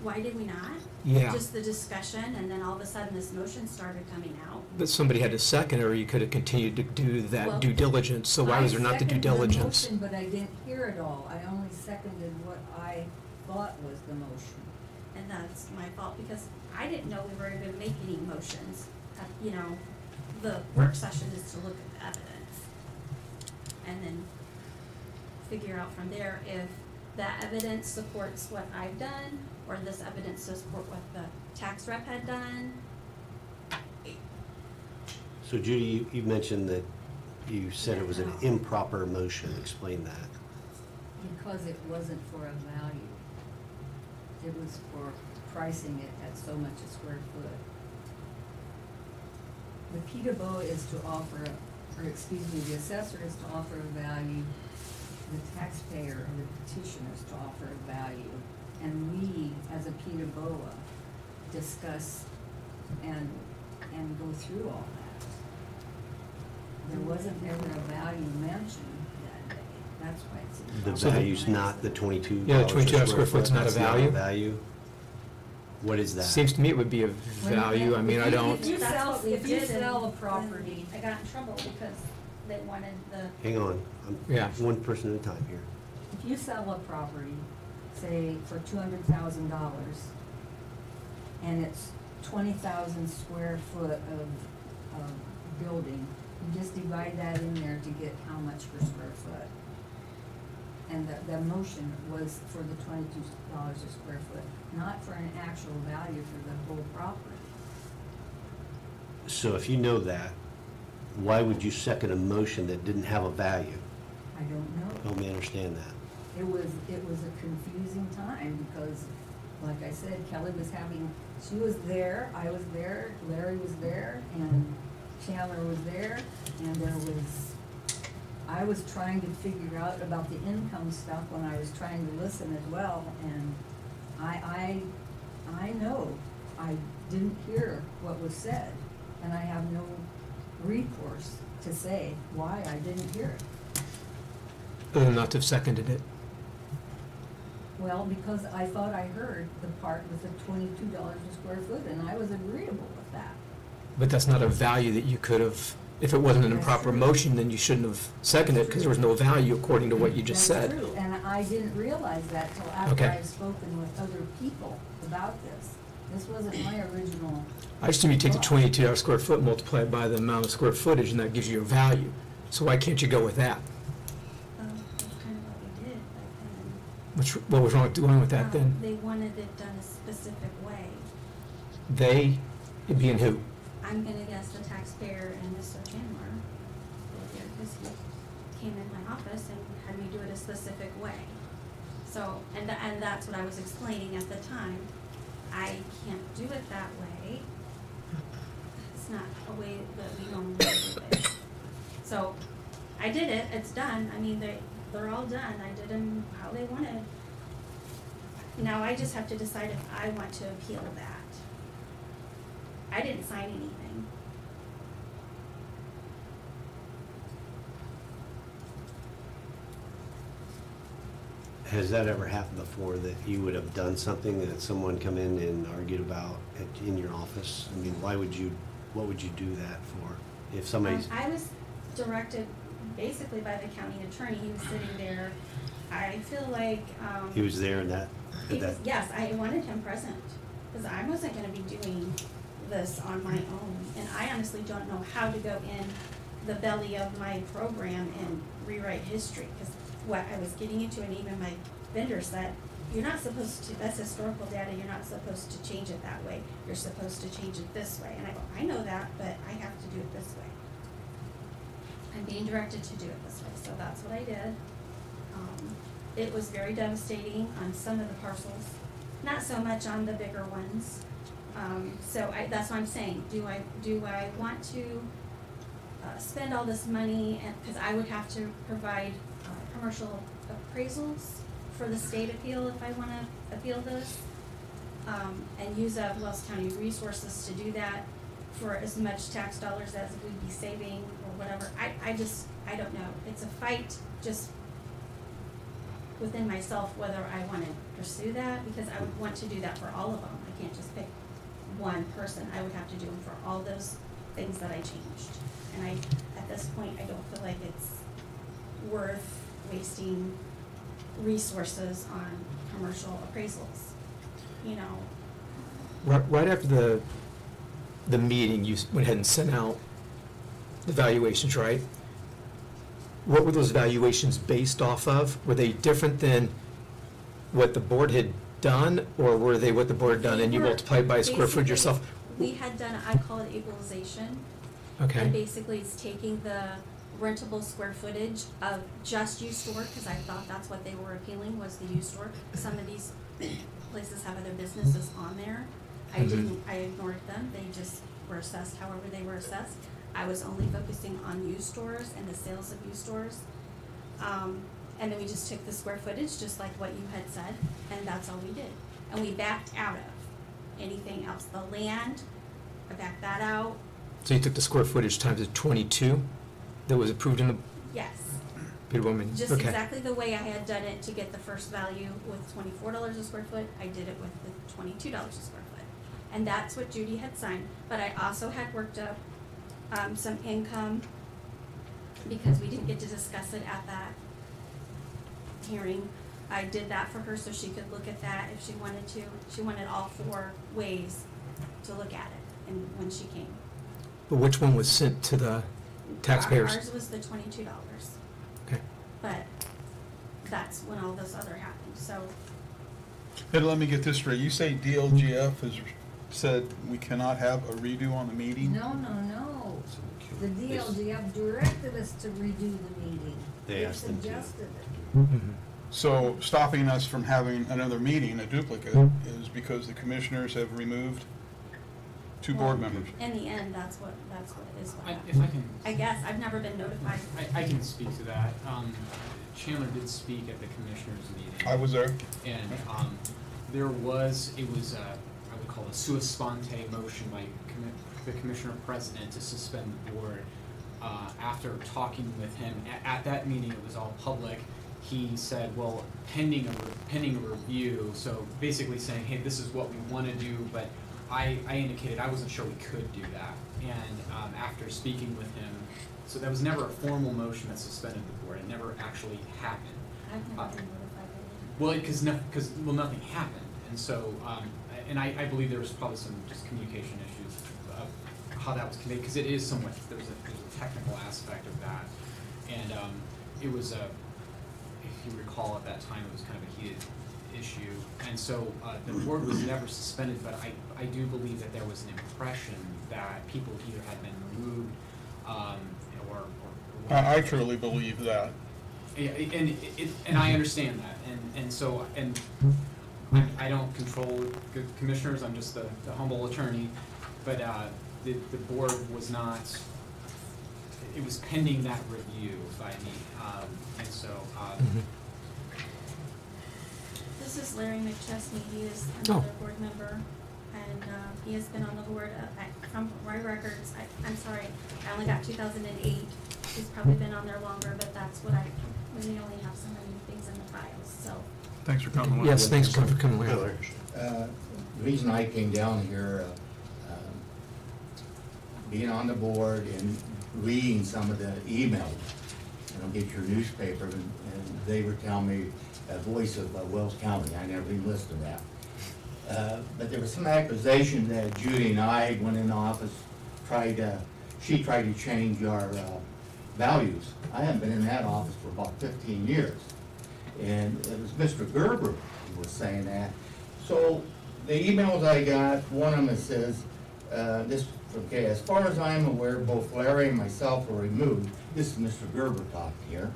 Why did we not? Yeah. Just the discussion, and then all of a sudden this motion started coming out. But somebody had to second it, or you could have continued to do that Well, due diligence, so why was there not the due diligence? I seconded the motion, but I didn't hear it all. I only seconded what I thought was the motion. And that's my fault, because I didn't know we were gonna make any motions. You know, the work session is to look at the evidence. And then figure out from there if that evidence supports what I've done, or this evidence to support what the tax rep had done. So Judy, you mentioned that you said it was an improper motion. Explain that. Because it wasn't for a value. It was for pricing it at so much a square foot. The PWO is to offer, the assessor is to offer a value, the taxpayer or the petitioner is to offer a value. And we, as a PWO, discuss and go through all that. There wasn't ever a value mentioned that day. That's why it's. The value's not the $22 Yeah, the $22 square foot's not a That's value? value? What is that? Seems to me it would be a value, I mean, I don't. If you That's sell, what we if you did, sell a and property, I got in trouble because they wanted the, Hang on. Yeah. One person at a time here. if you sell a property, say for $200,000, and it's 20,000 square foot of building, you just divide that in there to get how much per square foot. And the motion was for the $22 a square foot, not for an actual value for the whole property. So if you know that, why would you second a motion that didn't have a value? I don't know. Help me understand that. It was a confusing time because, like I said, Kelly was she was there, I was there, Larry was there, and Chandler was there, and I was trying to figure out about the income stuff when I was trying to listen as well, and I know I didn't hear what was said, and I have no recourse to say why I didn't hear it. Other than not to have seconded it. Well, because I thought I heard the part with the $22 a square foot, and I was agreeable with that. But that's not a value that you could have, if it wasn't an That's improper true. motion, then you shouldn't have seconded it, because there was no value according to what you just That's said. true, and I didn't realize that till after Okay. I've spoken with other people about this. This wasn't my original. I assume you take the thought. $22 square foot, multiply it by the amount of square footage, and that gives you a value. So why can't you go with that? that's kind of what we did, but then. What was wrong with going with that then? They wanted it done a specific way. They, it being who? I'm gonna guess the taxpayer and Mr. Chandler, because he came in my office and had me do it a specific way. So, and that's what I was explaining at the time. I can't do it that way. It's not a way that we normally do it. So, I did it, it's done, I mean, they're all done, I did them how they wanted. Now I just have to decide if I want to appeal that. I didn't sign anything. Has that ever happened before, that you would have done something that someone come in and argued about in your office? I mean, what would you do that for? If somebody's, I was directed basically by the county attorney. He was sitting there. I feel like, he was there in that, yes, I wanted him present, because I wasn't gonna be doing this on my own. And I honestly don't know how to go in the belly of my program and rewrite history, because what I was getting into, and even my vendor said, you're not supposed to, that's historical data, you're not supposed to change it that way. You're supposed to change it this way. And I go, I know that, but I have to do it this way. I'm being directed to do it this way, so that's what I did. It was very devastating on some of the parcels, not so much on the bigger ones. That's what I'm saying, do I want to spend all this money, and, because I would have to provide commercial appraisals for the state appeal if I wanna appeal this, and use up Wells County resources to do that for as much tax dollars as we'd be saving or whatever. I don't know, it's a fight just within myself whether I wanna pursue that, because I would want to do that for all of them. I can't just pick one person, I would have to do them for all those things that I changed. And at this point, I don't feel like it's worth wasting resources on commercial appraisals, you know. Right after the meeting, you went ahead and sent out the valuations, right? What were those valuations based off of? Were they different than what the board had done, or were they what the board had done and you multiplied by square foot yourself? We had done, I call it equalization. Okay. And basically it's taking the rentable square footage of just used store, because I thought that's what they were appealing, was the used store. Some of these places have other businesses on there. I ignored them, they just were assessed however they were assessed. I was only focusing on used stores and the sales of used stores. And then we just took the square footage, just like what you had said, and that's all we did. And we backed out of anything else. The land, I backed that out. So you took the square footage times the 22 that was approved in the Yes. bid woman? Just Okay. exactly the way I had done it to get the first value with $24 a square foot, I did it with the $22 a square foot. And that's what Judy had signed, but I also had worked up, some income, because we didn't get to discuss it at that hearing. I did that for her so she could look at that if she wanted to. She wanted all four ways to look at it, and when she came. But which one was sent to the taxpayers? Ours was the $22. Okay. But that's when all this other happened, so. Hey, let me get this straight. You say DLGF has said we cannot have a redo on the meeting? No. The DLGF directed us to redo the meeting. They asked them to. suggested it. So stopping us from having another meeting, a duplicate, is because the commissioners have removed two board members. In the end, that's what it is. What If I can, I guess, I've never been notified. I can speak to that. Chandler did speak at the commissioners' meeting. I was there. And it was I would call a sua sponte motion by the commissioner president to suspend the board. After talking with him, at that meeting, it was all public. He said, well, pending a review, so basically saying, hey, this is what we want to do, but I indicated I wasn't sure we could do that. And after speaking with him, so that was never a formal motion that suspended the board. It never actually happened. I've never been notified. Well, because nothing happened, and so and I believe there was probably some just communication issues of how that was conveyed, because it is somewhat there's a technical aspect of that, and it was if you recall at that time it was kind of a heated issue, and so the board was never suspended, but I do believe that there was an impression that people either had been removed or I truly believe that. And I understand that, and so I don't control the commissioners. I'm just the humble attorney, but the board was not. It was pending that review by me, and so. This is Larry Mcchestner. He is another board member, and he has been on the board. From my records, I'm sorry, I only got 2008. He's probably been on there longer, but that's what I when we only have so many things in the files, so. Thanks for coming. Lynn. Yes, thanks for coming, Larry. Larry. The reason I came down here, being on the board and reading some of the emails, and I'll get your newspaper, and they were telling me a voice of Wells County. I never even listened to that. But there was some accusation that Judy and I went in office, she tried to change our values. I haven't been in that office for about 15 years. And it was Mr. Gerber who was saying that. So the emails I got, one of them it says, okay, as far as I'm aware, both Larry and myself were removed. This is Mr. Gerber talking here.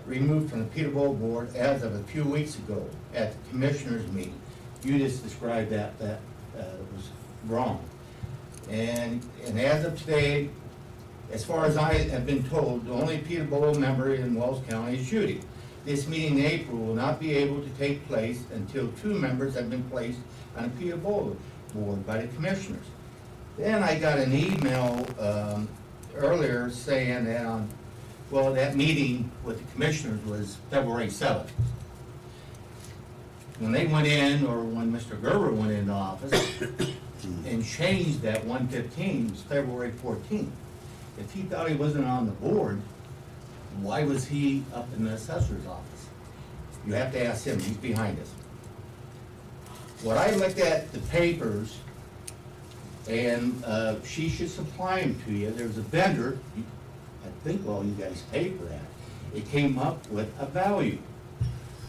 Removed from the Peterborough Board as of a few weeks ago at the commissioners meeting. You just described that was wrong. And as of today, as far as I have been told, the only Peterborough member in Wells County is Judy. This meeting in April will not be able to take place until 2 members have been placed on the Peterborough Board by the commissioners. Then I got an email earlier saying that that meeting with the commissioners was February 7th. When they went in, or when Mr. Gerber went into office and changed that 115, it was February 14th. If he thought he wasn't on the board, why was he up in the assessor's office? You have to ask him, he's behind us. When I looked at the papers, and she should supply them to you, there's a vendor, I think all you guys paid for that. It came up with a value.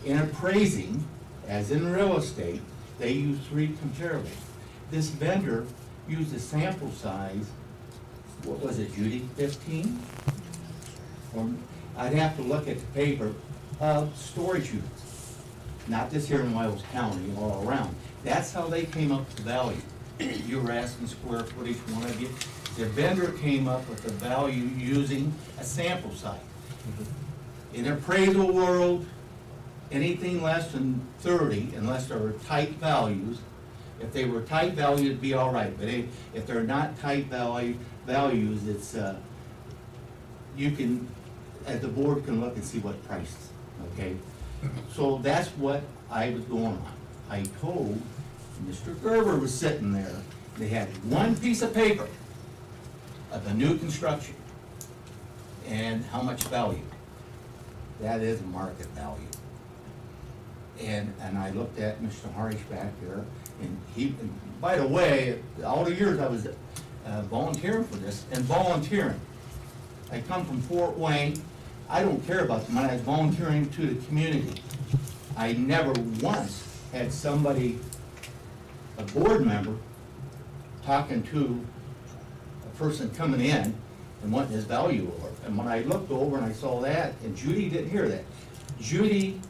In appraising, as in real estate, they use 3 comparables. This vendor used a sample size, what was it, Judy, 15? Or I'd have to look at the paper of storage units, not just here in Wells County, all around. That's how they came up with the value. You were asking square footage, one of you. The vendor came up with the value using a sample size. In the appraisal world, anything less than 30, unless there are tight values, if they were tight values, it'd be all right. But if they're not tight values, it's, you can, as the board can look and see what price, okay? So that's what I was going on. I told Mr. Gerber was sitting there, they had one piece of paper of the new construction and how much value. That is market value. And I looked at Mr. Harish back there, and by the way, all the years I was volunteering for this, and volunteering. I come from Fort Wayne, I don't care about the money, I was volunteering to the community. I never once had somebody, a board member, talking to a person coming in and wanting his value over. And when I looked over and I saw that, and Judy didn't hear that. Judy,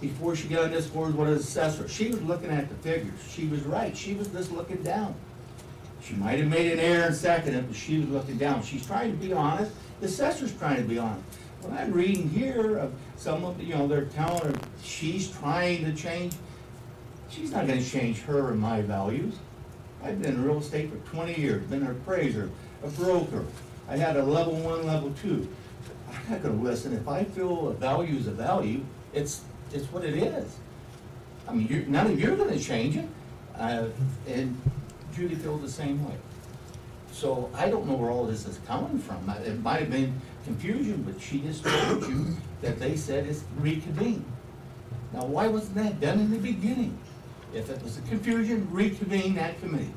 before she got on this board, was an assessor. She was looking at the figures. She was right. She was just looking down. She might have made an error and seconded it, but she was looking down. She's trying to be honest. The assessor's trying to be honest. When I'm reading here of someone, they're telling her she's trying to change, she's not gonna change her and my values. I've been in real estate for 20 years, been an appraiser, a broker. I had a level 1, level 2. I'm not gonna listen. If I feel a value is a value, it's what it is. I mean, none of you're gonna change it. And Judy feels the same way. So I don't know where all this is coming from. It might have been confusion, but she just told you that they said it's reconvene. Now, why wasn't that done in the beginning? If it was a confusion, reconvene that committee.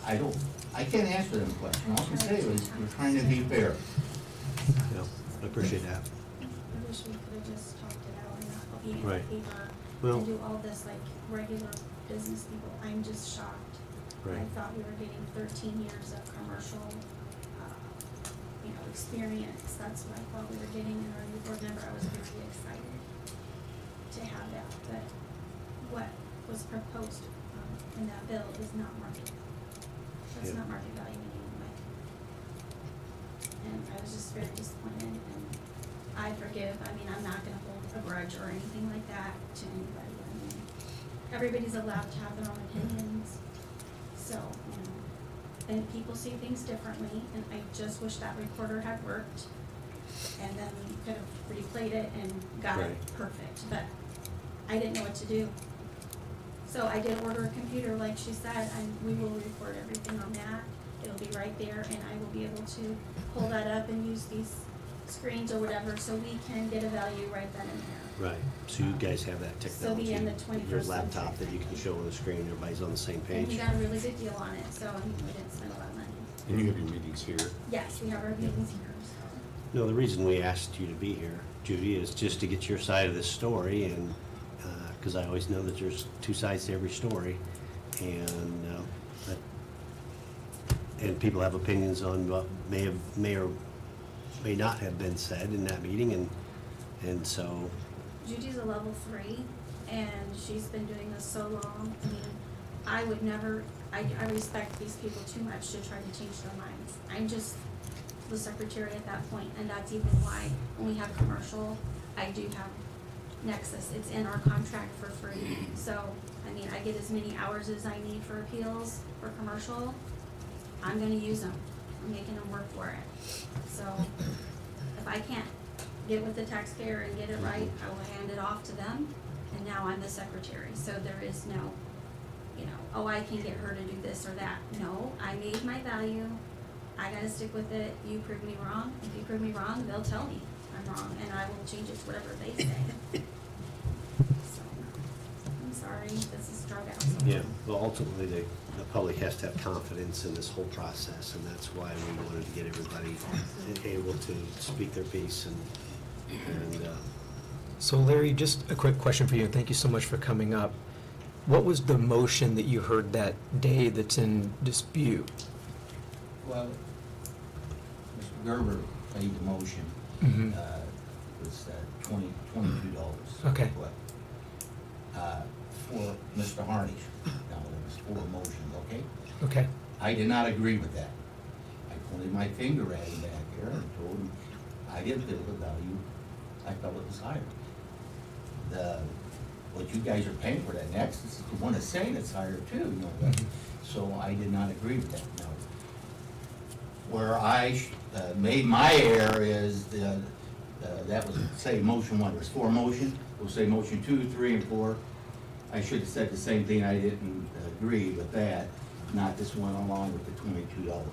I can't answer them questions. All I can say is we're trying to be fair. Yeah, I appreciate that. I wish we could have just talked it out and not be in the Right. paper Well- and do all this like regular business people. I'm just shocked. Right. I thought we were getting 13 years of commercial, experience. That's what I thought we were getting in our new board member. I was very excited to have that, but what was proposed in that bill is not market. That's Yeah. not market value in any way. And I was just very disappointed, and I forgive. I mean, I'm not gonna hold a grudge or anything like that to anybody. I mean, everybody's allowed to have their own opinions, so, and people see things differently, and I just wish that recorder had worked. and then we could have replayed it and got it Right. perfect, but I didn't know what to do. So I did order a computer, like she said, and we will record everything on that. It'll be right there, and I will be able to pull that up and use these screens or whatever, so we can get a value right then and there. Right, so you guys have that So be technology, in the 21st your laptop century. that you can show on the screen, everybody's on the same And we page. got a really good deal on it, so I mean, we didn't spend a lot of money. And you have your meetings here. Yes, we have our meetings here, so. No, the reason we asked you to be here, Judy, is just to get your side of the story, and, because I always know that there's two sides to every story, and, and people have opinions on what may or may not have been said in that meeting, and so, Judy's a level 3, and she's been doing this so long. I mean, I would never, I respect these people too much to try to change their minds. I'm just the secretary at that point, and that's even why when we have commercial, I do have Nexus. It's in our contract for free. So, I mean, I get as many hours as I need for appeals for commercial. I'm gonna use them. I'm making them work for it. So, if I can't get with the taxpayer and get it right, I will hand it off to them, and now I'm the secretary, so there is no, you know, oh, I can get her to do this or that. No, I made my value, I gotta stick with it, you prove me wrong, if you prove me wrong, they'll tell me I'm wrong, and I will change it to whatever they say. So, I'm sorry, this is drug out. yeah, well, ultimately, the public has to have confidence in this whole process, and that's why we wanted to get everybody able to speak their piece, and, So Larry, just a quick question for you, and thank you so much for coming up. What was the motion that you heard that day that's in dispute? Well, Mr. Gerber made the motion. Mhm. It was $22. Okay. For Mr. Harnish. Now, it was 4 motions, okay? Okay. I did not agree with that. I pointed my finger at him back there and told him I didn't feel the value, I felt it was higher. What you guys are paying for that Nexus is the one that's saying it's higher too, you know that. So I did not agree with that. Now, where I made my error is that was, say, motion 1, there's 4 motions, we'll say motion 2, 3, and 4. I should have said the same thing, I didn't agree with that, not this one along with the $22,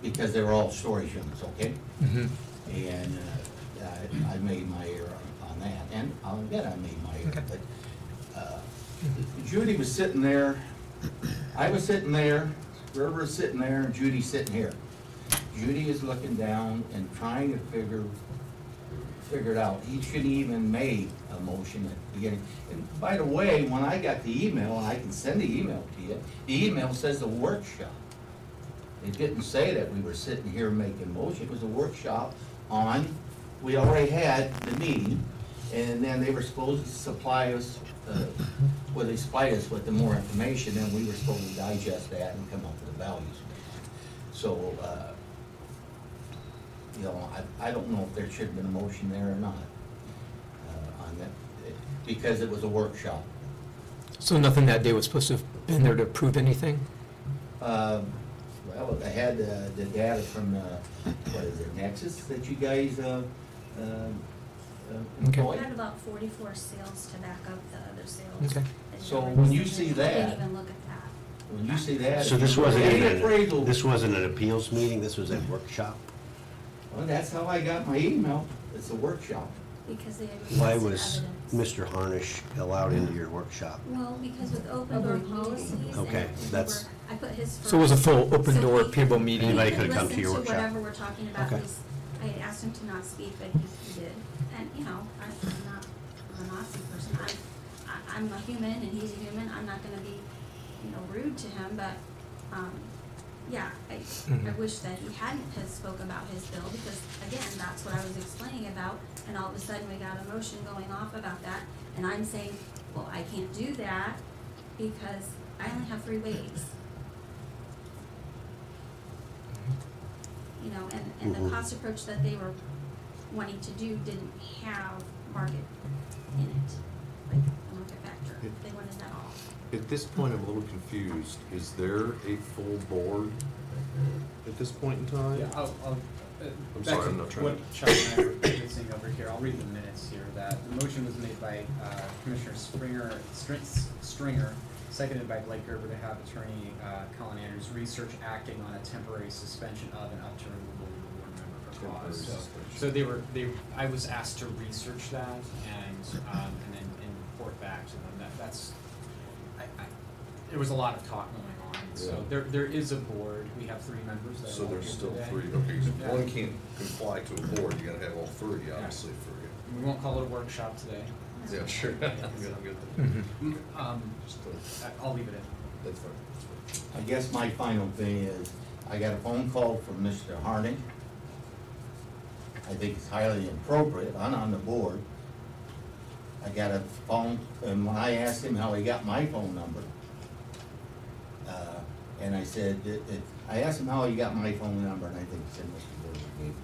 because they were all storage units, okay? Mm-hmm. And I made my error on that, and I'll admit I made my error, but Judy was sitting there, I was sitting there, Gerber was sitting there, and Judy's sitting here. Judy is looking down and trying to figure it out. He shouldn't even made a motion at the beginning. And by the way, when I got the email, and I can send the email to you, the email says a workshop. It didn't say that we were sitting here making motion, it was a workshop on, we already had the meeting, and then they were supposed to supply us, they supplied us with the more information, and we were supposed to digest that and come up with the values. So, you know, I don't know if there should have been a motion there or not, on that, because it was a workshop. So nothing that day was supposed to have been there to prove anything? Well, I had the data from, what is it, Nexus that you guys, We employ? had about 44 sales to back up the other sales. Okay. And So there when was- you see I that- didn't even look at that. When you see that. so if this you wasn't, look at the appraisal- this wasn't an appeals meeting, this was a workshop? Well, that's how I got my email, it's a workshop. Because they had Why requested was evidence. Mr. Harnish allowed into your workshop? Well, because with open door policies. Okay, and that's- I put his first. So it was a full open so door he- people meeting? Anybody he could have come to your listened workshop? whatever we're talking about, Okay. I had asked him to not speak, but he did. And, you know, I'm not a Nazi person, I'm a human and he's a human, I'm not gonna be, you know, rude to him, but, yeah, I wish that he hadn't have spoke about his bill, because again, that's what I was explaining about, and all of a sudden we got a motion going off about that, and I'm saying, well, I can't do that because I only have 3 ways. You know, and the cost approach that they were wanting to do didn't have market in it, like a market factor, they wanted that all. At this point, I'm a little confused. Is there a full board at this point in time? Yeah, I'm back sorry, to I'm not trying what to. Chuck and I were witnessing over here, I'll read the minutes here, that the motion was made by Commissioner Stringer, seconded by Blake Gerber to have Attorney Colin Andrews research acting on a temporary suspension of and up to removal of the board member for cause. So I was asked to research that and then report back to them. There was a lot of talk going on. So there is a board. We have 3 members that So are there's here still today. 3, okay, 'cause if Yeah. one can't comply to a board, you gotta have all 3, obviously, for you. We won't call it a workshop today. Yeah, sure. Yeah, I'm so, good. I'll leave it in. That's fine, that's fine. I guess my final thing is, I got a phone call from Mr. Harnick. I think it's highly inappropriate, I'm on the board. I got a phone, and when I asked him how he got my phone number, and I said, I asked him how he got my phone number, and I think he said Mr. Gerber gave it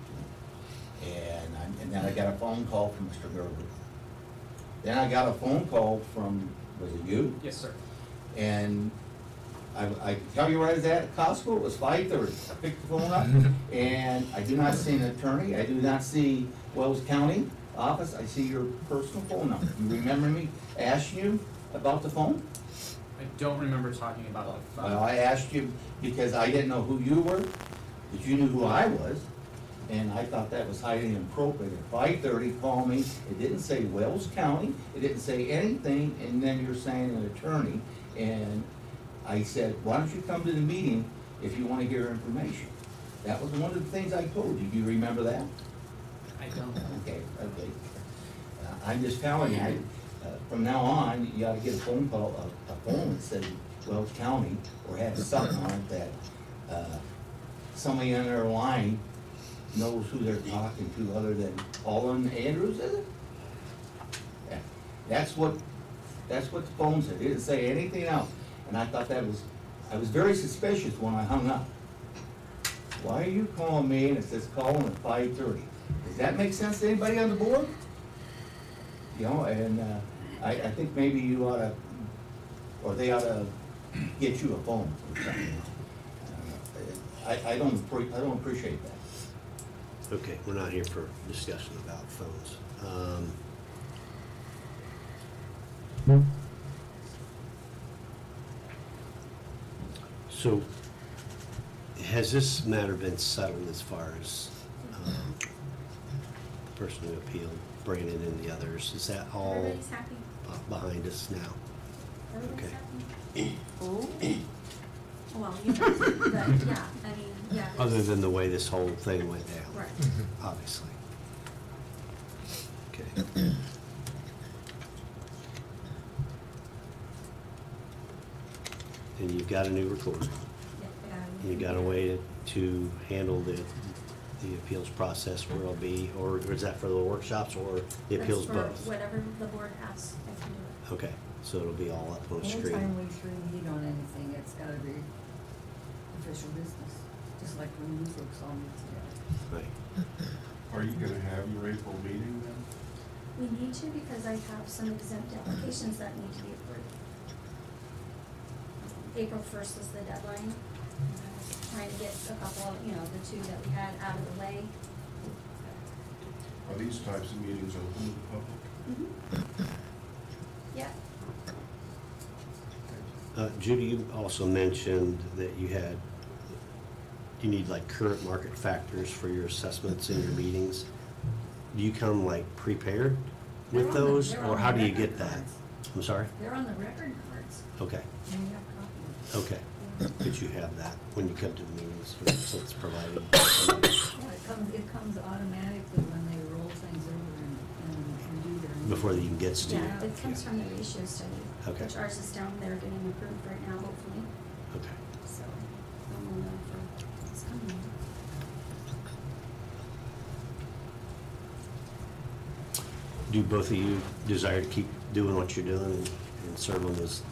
to me. And then I got a phone call from Mr. Gerber. Then I got a phone call from, was it you? Yes, sir. And I can tell you where I was at Costco, it was 5:30. I picked the phone up, and I do not see an attorney, I do not see Wells County office, I see your personal phone number. You remember me asking you about the phone? I don't remember talking about the phone. Well, I asked you because I didn't know who you were, but you knew who I was, and I thought that was highly inappropriate. At 5:30, call me, it didn't say Wells County, it didn't say anything, and then you're saying an attorney, and I said, why don't you come to the meeting if you want to hear information? That was one of the things I told you, do you remember that? I don't. Okay. I'm just telling you, from now on, you ought to get a phone call, a phone that says Wells County, or have something on it that, somebody on their line knows who they're talking to other than Paul and Andrews, is it? Yeah. That's what the phone said, it didn't say anything else, and I thought I was very suspicious when I hung up. Why are you calling me and it says calling at 5:30? Does that make sense to anybody on the board? You know, and, I think maybe you ought to, or they ought to get you a phone or something. I don't appreciate that. Okay, we're not here for discussion about phones. So, has this matter been settled as far as the person who appealed, Brandon and the others? Is that all Everybody's happy. behind us now? Everybody's Okay. happy. Well, you know, but yeah, I mean, yeah. Other there's- than the way this whole thing went down? Right. Obviously. Okay. And you've got a new recorder. Yeah, You got a way to handle the appeals process where it'll be, or is that for the workshops or the appeals That's both? for whatever the board asks, I can do it. Okay, so it'll be all up on screen. Anytime we throw heat on anything, it's gotta be official business, just like when you folks all meet together. Right. Are you gonna have your April meeting then? We need to because I have some exempt applications that need to be approved. April 1st is the deadline. And I was trying to get a couple, the 2 that we had out of the way. Are these types of meetings open to the public? Yeah. Judy, you also mentioned that you need like current market factors for your assessments in your meetings. Do you come like prepared with They're on the- those, they're or on how the do you record get that? cards. I'm sorry? They're on the record cards, Okay, and we have copies. okay. Could you have that when you come to the meetings, so it's provided? Yeah, it comes automatically when they roll things over and do their. Before it even gets to you? Yeah, it comes from the ratio study, Okay. which ours is down there getting approved right now, hopefully. Okay. So, we'll know for it's coming. Do both of you desire to keep doing what you're doing and serve on this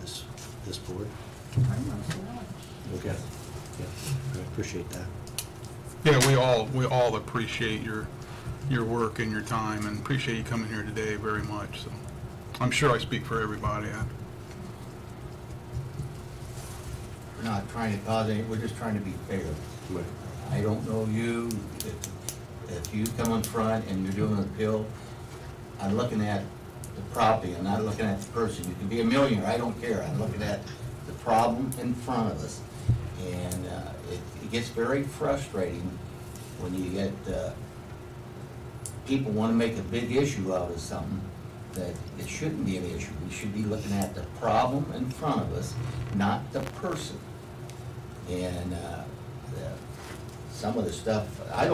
board? Okay. Yeah, I appreciate that. Yeah, we all appreciate your work and your time, and appreciate you coming here today very much, so. I'm sure I speak for everybody. We're not trying to cause any, we're just trying to be fair. Right. I don't know you, if you come in front and you're doing an appeal, I'm looking at the property, I'm not looking at the person. You can be a millionaire, I don't care. I'm looking at the problem in front of us. And it gets very frustrating when you get people want to make a big issue out of something that it shouldn't be an issue. We should be looking at the problem in front of us, not the person. And some of the stuff, I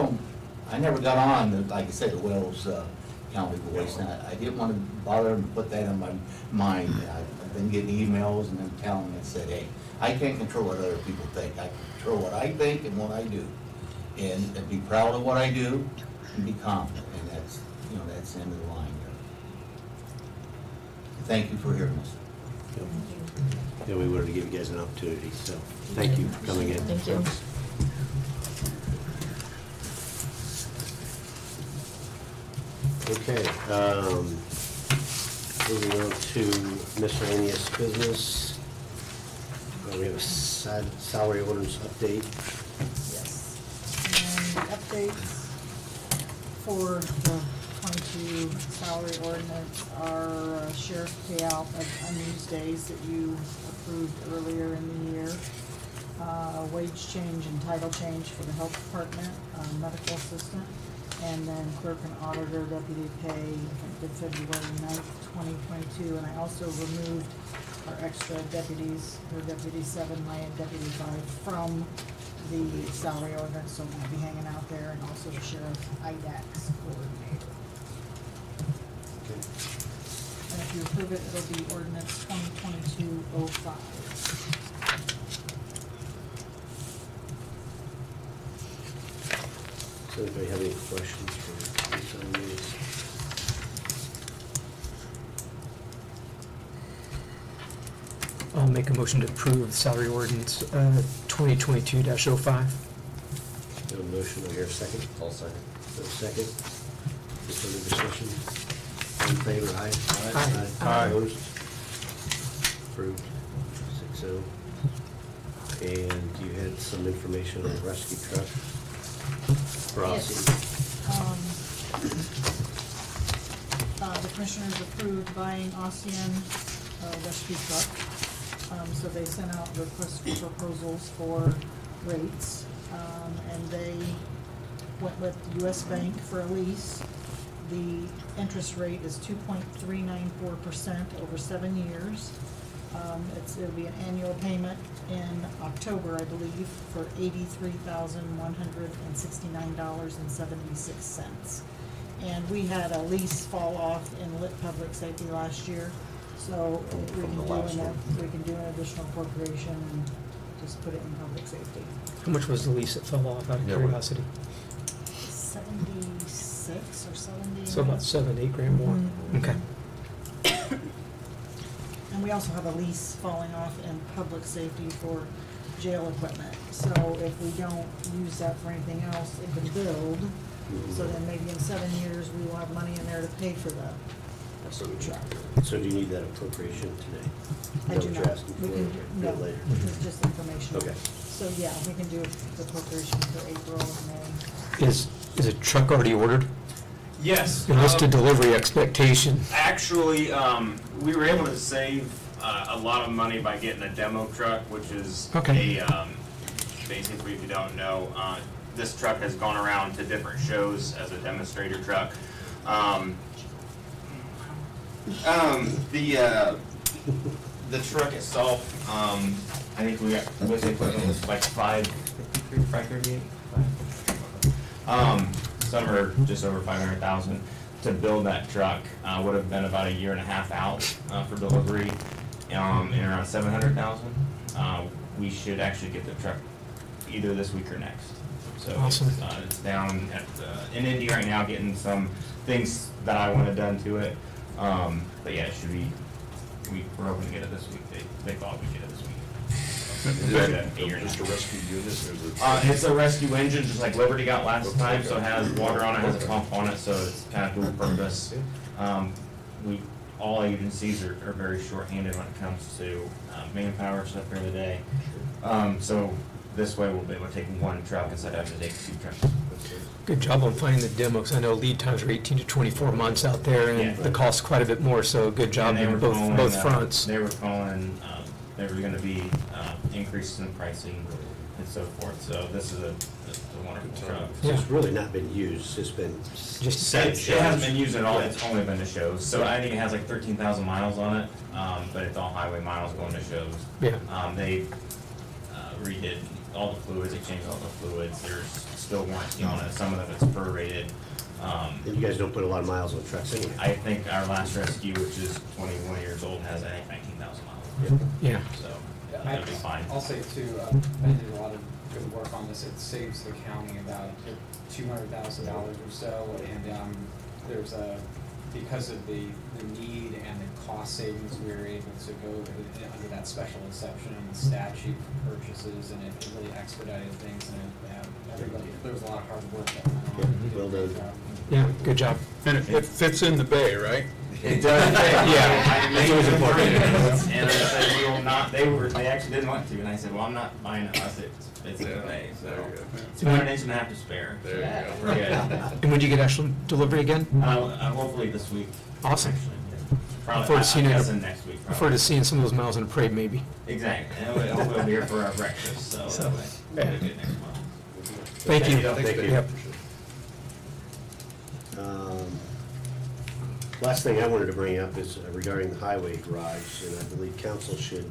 never got on, like I said, the Wells County Voice, and I didn't want to bother and put that in my mind. I've been getting emails and them telling me, I said, hey, I can't control what other people think. I control what I think and what I do. And be proud of what I do and be confident. And that's, that's the end of the line there. Thank you for hearing us. Yeah, we wanted to give you guys an opportunity, so thank you for coming in. Thank you. Okay, moving on to miscellaneous business. We have a salary ordinance update. Yes. And the updates for the 22 salary ordinance are sheriff payout of unused days that you approved earlier in the year, wage change and title change for the health department, medical assistant, and then clerk and auditor deputy pay effective February 9th, 2022. And I also removed our extra deputies, or Deputy 7, my Deputy 5, from the salary ordinance, so we'll be hanging out there, and also the sheriff IDAX coordinator. And if you approve it, it'll be ordinance 2022-05. Does anybody have any questions for these on these? I'll make a motion to approve the salary ordinance 2022-05. No motion, I hear a second. I'll second. No second. Just under discussion. All in favor, aye? Aye. Aye. Opposed? Approved, 6-0. And you had some information on the rescue truck. Yes. The commissioners approved buying Ossian rescue truck. So they sent out requests for proposals for rates. And they went with US Bank for a lease. The interest rate is 2.394% over 7 years. It'll be an annual payment in October, I believe, for $83,169.76. And we had a lease fall off in lit public safety last year, so we can do an additional appropriation and just put it in public safety. How much was the lease that fell off, out of curiosity? 76 or 70. So about 7-8 grand more. Mhm. Okay. And we also have a lease falling off in public safety for jail equipment. So if we don't use that for anything else, it can build. So then maybe in 7 years, we will have money in there to pay for the rescue truck. So do you need that appropriation today? I Is that do what not. you're asking We for? can, Do no, it later. it's just information. Okay. So, yeah, we can do the appropriation for April and May. Is a truck already ordered? Yes. And what's the delivery expectation? Actually, we were able to save a lot of money by getting a demo truck, which is basically, if you don't know, this truck has gone around to different shows as a demonstrator truck. The truck itself, I think we got, with the equipment, was like 538. Some are just over 500,000. To build that truck would have been about a year and a half out for delivery, and around 700,000. We should actually get the truck either this week or next. So Awesome. it's down at in Indy right now, getting some things that I wanted done to it. But yeah, it should be. We're hoping to get it this week. They thought we'd get it this week. Is that just a rescue unit, or is it? It's a rescue engine, just like Liberty got last time, so it has water on it, has a pump on it, so it's kind of dual purpose. All agencies are very short-handed when it comes to manpower stuff during the day. So this way we'll be able to take one truck instead of having to take 2 trucks. Good job on finding the demos. I know lead times are 18 to 24 months out there, Yeah. and the cost's quite a bit more, so good job And they on were both, calling, both fronts. They were calling, there were gonna be, increases in pricing and so forth, so this is a wonderful truck. It's really not been used, it's been Just set It hasn't been used at all, it's only been to shows, so I think it has like 13,000 miles on it, but it's all highway miles going to shows. Yeah. They redid all the fluids, they changed all the fluids, there's still warranty on it, some of them it's prorated. And you guys don't put a lot of miles on trucks anyway. I think our last rescue, which is 21 years old, has, I think, 19,000 miles. Yeah. So, I- it'll be fine. I'll say too, I did a lot of good work on this. It saves the county about $200,000 or so, and there's because of the need and the cost savings, we were able to go under that special exception in the statute for purchases, and it really expedited things, and everybody, there was a lot of hard work that went on. Yeah, You well did a great done. job. Yeah, good job. And it fits in the bay, right? It does. Yeah. It's always important. And I said, we will not, they actually didn't want to, and I said, well, I'm not buying it unless it's in the bay, so. 200 inch and a half to spare. There you go. We're good. And when do you get actual delivery again? Hopefully this week. Awesome. Actually, yeah. Probably, Look forward to seeing I'm it. guessing next week. Look forward probably. to seeing some of those miles in a parade, maybe. Exactly, and hopefully we'll be here for our breakfast, so So, that'll yeah. be good next month. Thank you. Thank you. Yep. Last thing I wanted to bring up is regarding the highway garage, and I believe council should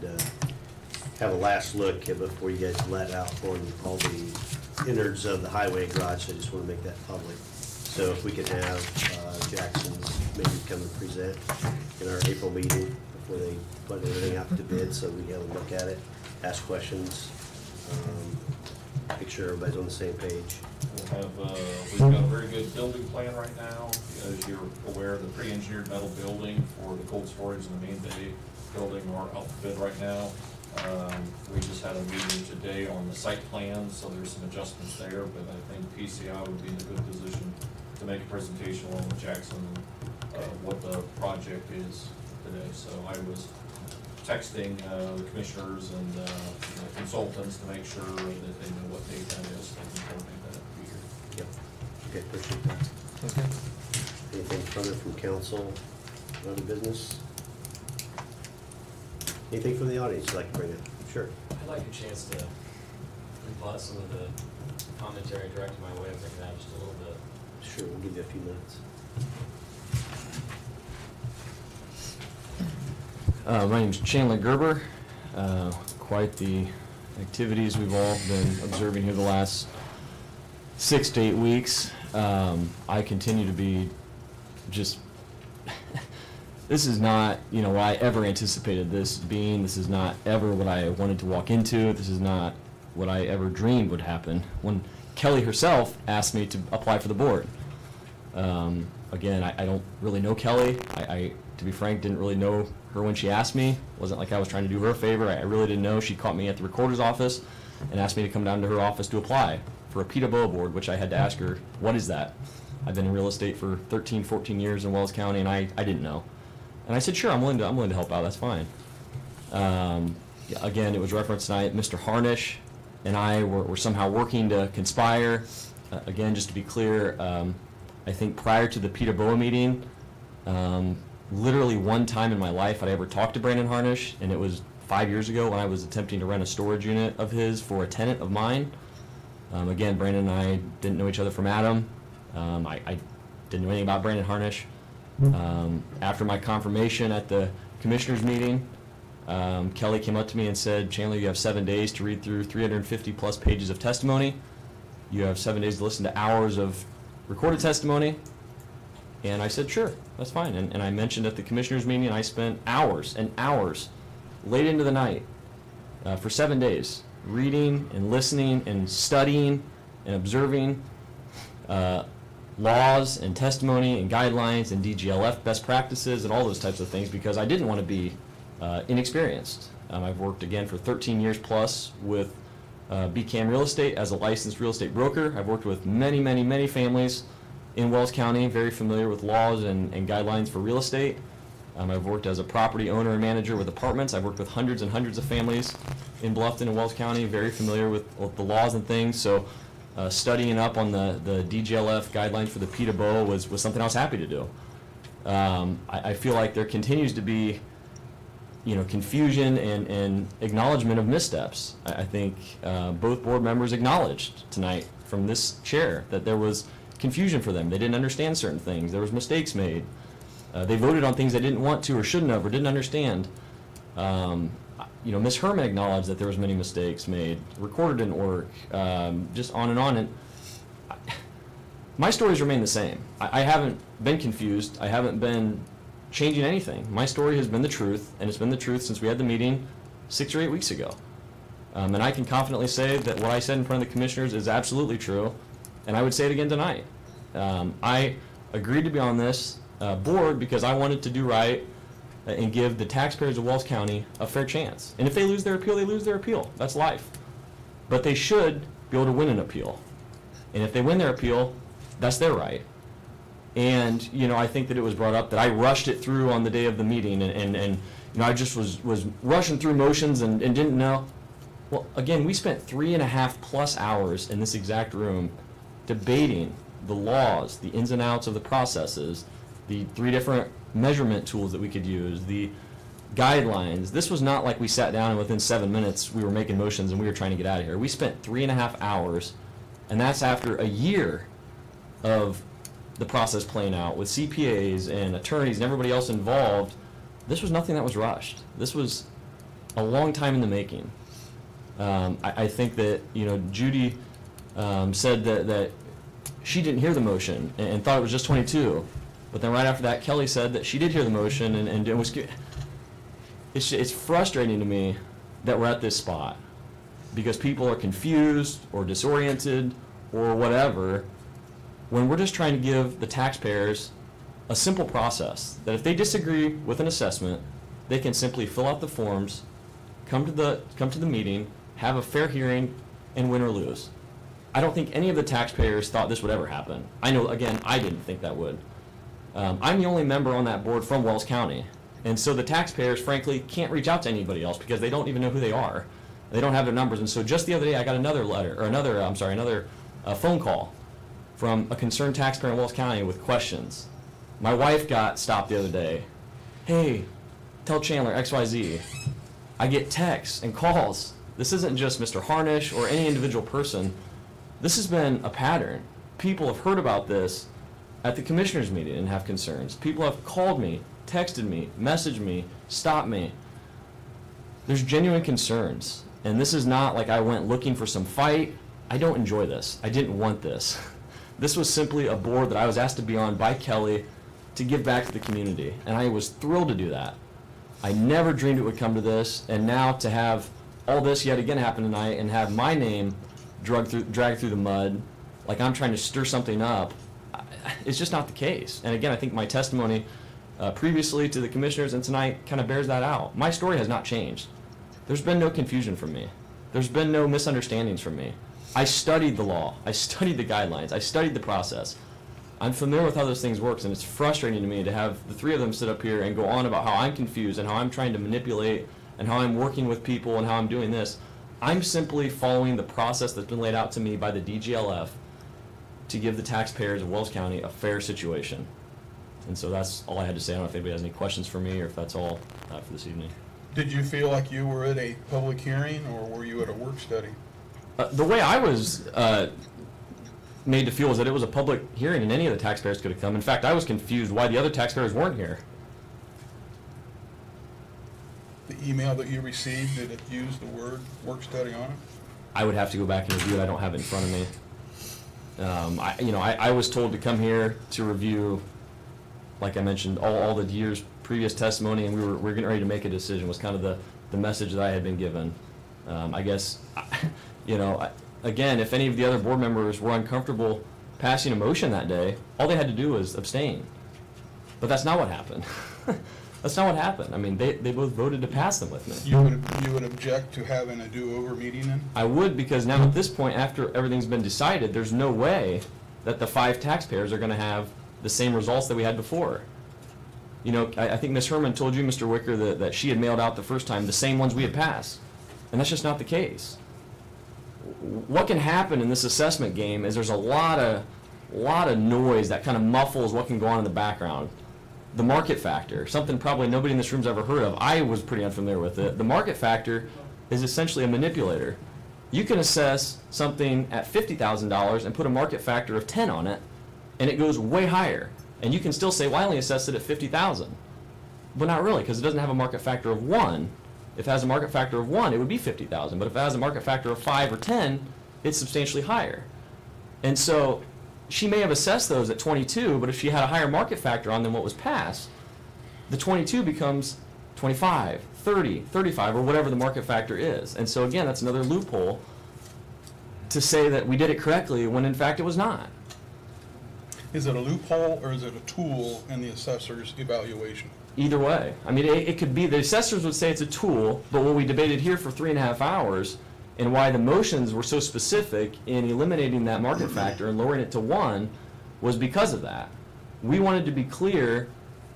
have a last look before you guys let out on all the innards of the highway garage. I just want to make that public. So if we could have Jackson's maybe come and present in our April meeting before they put everything out to bid, so we have a look at it, ask questions, make sure everybody's on the same page. We've got a very good building plan right now. As you're aware, the pre-engineered metal building for the cold storage and the main bay building are out for bid right now. We just had a meeting today on the site plan, so there's some adjustments there, but I think PCI would be in a good position to make a presentation along with Jackson, what the project is today. So I was texting the commissioners and the consultants to make sure that they know what date that is, and coordinate that we here. Yep. Okay, appreciate that. Okay. Anything further from council, other business? Anything from the audience you'd like to bring up? Sure. I'd like a chance to rebut some of the commentary directed my way, if I could have just a little bit. Sure, we'll give you a few minutes. My name's Chandler Gerber. Quite the activities we've all been observing here the last 6 to 8 weeks. I continue to be just, this is not, what I ever anticipated this being. This is not ever what I wanted to walk into. This is not what I ever dreamed would happen. When Kelly herself asked me to apply for the board. Again, I don't really know Kelly. I, to be frank, didn't really know her when she asked me. It wasn't like I was trying to do her a favor. I really didn't know. She caught me at the recorder's office and asked me to come down to her office to apply for a PWO board, which I had to ask her, what is that? I've been in real estate for 13, 14 years in Wells County, and I didn't know. And I said, sure, I'm willing to help out. That's fine. Again, it was referenced tonight. Mr. Harnish and I were somehow working to conspire. Again, just to be clear, I think prior to the PWO meeting, literally one time in my life I'd ever talked to Brandon Harnish, and it was 5 years ago when I was attempting to rent a storage unit of his for a tenant of mine. Again, Brandon and I didn't know each other from Adam. I didn't know anything about Brandon Harnish. After my confirmation at the commissioners meeting, Kelly came up to me and said, Chandler, you have 7 days to read through 350 plus pages of testimony. You have 7 days to listen to hours of recorded testimony. And I said, sure, that's fine. And I mentioned at the commissioners meeting, I spent hours and hours late into the night for 7 days reading and listening and studying and observing laws and testimony and guidelines and DGLF best practices and all those types of things, because I didn't want to be inexperienced. I've worked, again, for 13 years plus with BCAM Real Estate as a licensed real estate broker. I've worked with many, many, many families in Wells County, very familiar with laws and guidelines for real estate. I've worked as a property owner and manager with apartments. I've worked with hundreds and hundreds of families in Bluffton and Wells County, very familiar with the laws and things. So studying up on the DGLF guidelines for the PETA BOA was something I was happy to do. I feel like there continues to be, confusion and acknowledgement of missteps. I think both board members acknowledged tonight from this chair that there was confusion for them. They didn't understand certain things. There was mistakes made. They voted on things they didn't want to or shouldn't have or didn't understand. Ms. Herman acknowledged that there was many mistakes made. Recorder didn't work. Just on and on. And my stories remain the same. I haven't been confused. I haven't been changing anything. My story has been the truth, and it's been the truth since we had the meeting 6 or 8 weeks ago. And I can confidently say that what I said in front of the commissioners is absolutely true, and I would say it again tonight. I agreed to be on this board because I wanted to do right and give the taxpayers of Wells County a fair chance. And if they lose their appeal, they lose their appeal. That's life. But they should be able to win an appeal. And if they win their appeal, that's their right. And, I think that it was brought up that I rushed it through on the day of the meeting and I just was rushing through motions and didn't know. Well, again, we spent 3.5+ hours in this exact room debating the laws, the ins and outs of the processes, the 3 different measurement tools that we could use, the guidelines. This was not like we sat down and within 7 minutes we were making motions and we were trying to get out of here. We spent 3.5 hours, and that's after a year of the process playing out with CPAs and attorneys and everybody else involved. This was nothing that was rushed. This was a long time in the making. I think that, Judy said that she didn't hear the motion and thought it was just 22. But then right after that, Kelly said that she did hear the motion and it was. It's frustrating to me that we're at this spot because people are confused or disoriented or whatever when we're just trying to give the taxpayers a simple process that if they disagree with an assessment, they can simply fill out the forms, come to the meeting, have a fair hearing, and win or lose. I don't think any of the taxpayers thought this would ever happen. I know, again, I didn't think that would. I'm the only member on that board from Wells County, and so the taxpayers, frankly, can't reach out to anybody else because they don't even know who they are. They don't have their numbers, and so just the other day I got another phone call from a concerned taxpayer in Wells County with questions. My wife got stopped the other day. Hey, tell Chandler XYZ. I get texts and calls. This isn't just Mr. Harnish or any individual person. This has been a pattern. People have heard about this at the commissioners meeting and have concerns. People have called me, texted me, messaged me, stopped me. There's genuine concerns. And this is not like I went looking for some fight. I don't enjoy this. I didn't want this. This was simply a board that I was asked to be on by Kelly to give back to the community. And I was thrilled to do that. I never dreamed it would come to this. And now to have all this yet again happen tonight and have my name dragged through the mud, like I'm trying to stir something up, it's just not the case. And again, I think my testimony previously to the commissioners and tonight kind of bears that out. My story has not changed. There's been no confusion from me. There's been no misunderstandings from me. I studied the law. I studied the guidelines. I studied the process. I'm familiar with how those things work, and it's frustrating to me to have the 3 of them sit up here and go on about how I'm confused and how I'm trying to manipulate and how I'm working with people and how I'm doing this. I'm simply following the process that's been laid out to me by the DGLF to give the taxpayers of Wells County a fair situation. And so that's all I had to say. I don't know if anybody has any questions for me or if that's all for this evening. Did you feel like you were at a public hearing or were you at a work study? The way I was made to feel was that it was a public hearing and any of the taxpayers could have come. In fact, I was confused why the other taxpayers weren't here. The email that you received, did it use the word work study on it? I would have to go back and review it. I don't have it in front of me. I was told to come here to review, like I mentioned, all the years previous testimony, and we're getting ready to make a decision was kind of the message that I had been given. I guess, again, if any of the other board members were uncomfortable passing a motion that day, all they had to do was abstain. But that's not what happened. That's not what happened. I mean, they both voted to pass them with me. You would object to having a do-over meeting then? I would, because now at this point, after everything's been decided, there's no way that the 5 taxpayers are going to have the same results that we had before. I think Ms. Herman told you, Mr. Wicker, that she had mailed out the first time the same ones we had passed. And that's just not the case. what can happen in this assessment game is there's a lot of noise that kind of muffles what can go on in the background. The market factor, something probably nobody in this room's ever heard of. I was pretty unfamiliar with it. The market factor is essentially a manipulator. You can assess something at $50,000 and put a market factor of 10 on it, and it goes way higher. And you can still say, well, I only assessed it at $50,000. But not really, because it doesn't have a market factor of 1. If it has a market factor of 1, it would be $50,000. But if it has a market factor of 5 or 10, it's substantially higher. And so she may have assessed those at 22, but if she had a higher market factor on than what was passed, the 22 becomes 25, 30, 35, or whatever the market factor is. And so again, that's another loophole to say that we did it correctly when in fact it was not. Is it a loophole or is it a tool in the assessor's evaluation? Either way. I mean, it could be, the assessors would say it's a tool, but what we debated here for 3.5 hours and why the motions were so specific in eliminating that market factor and lowering it to 1 was because of that. We wanted to be clear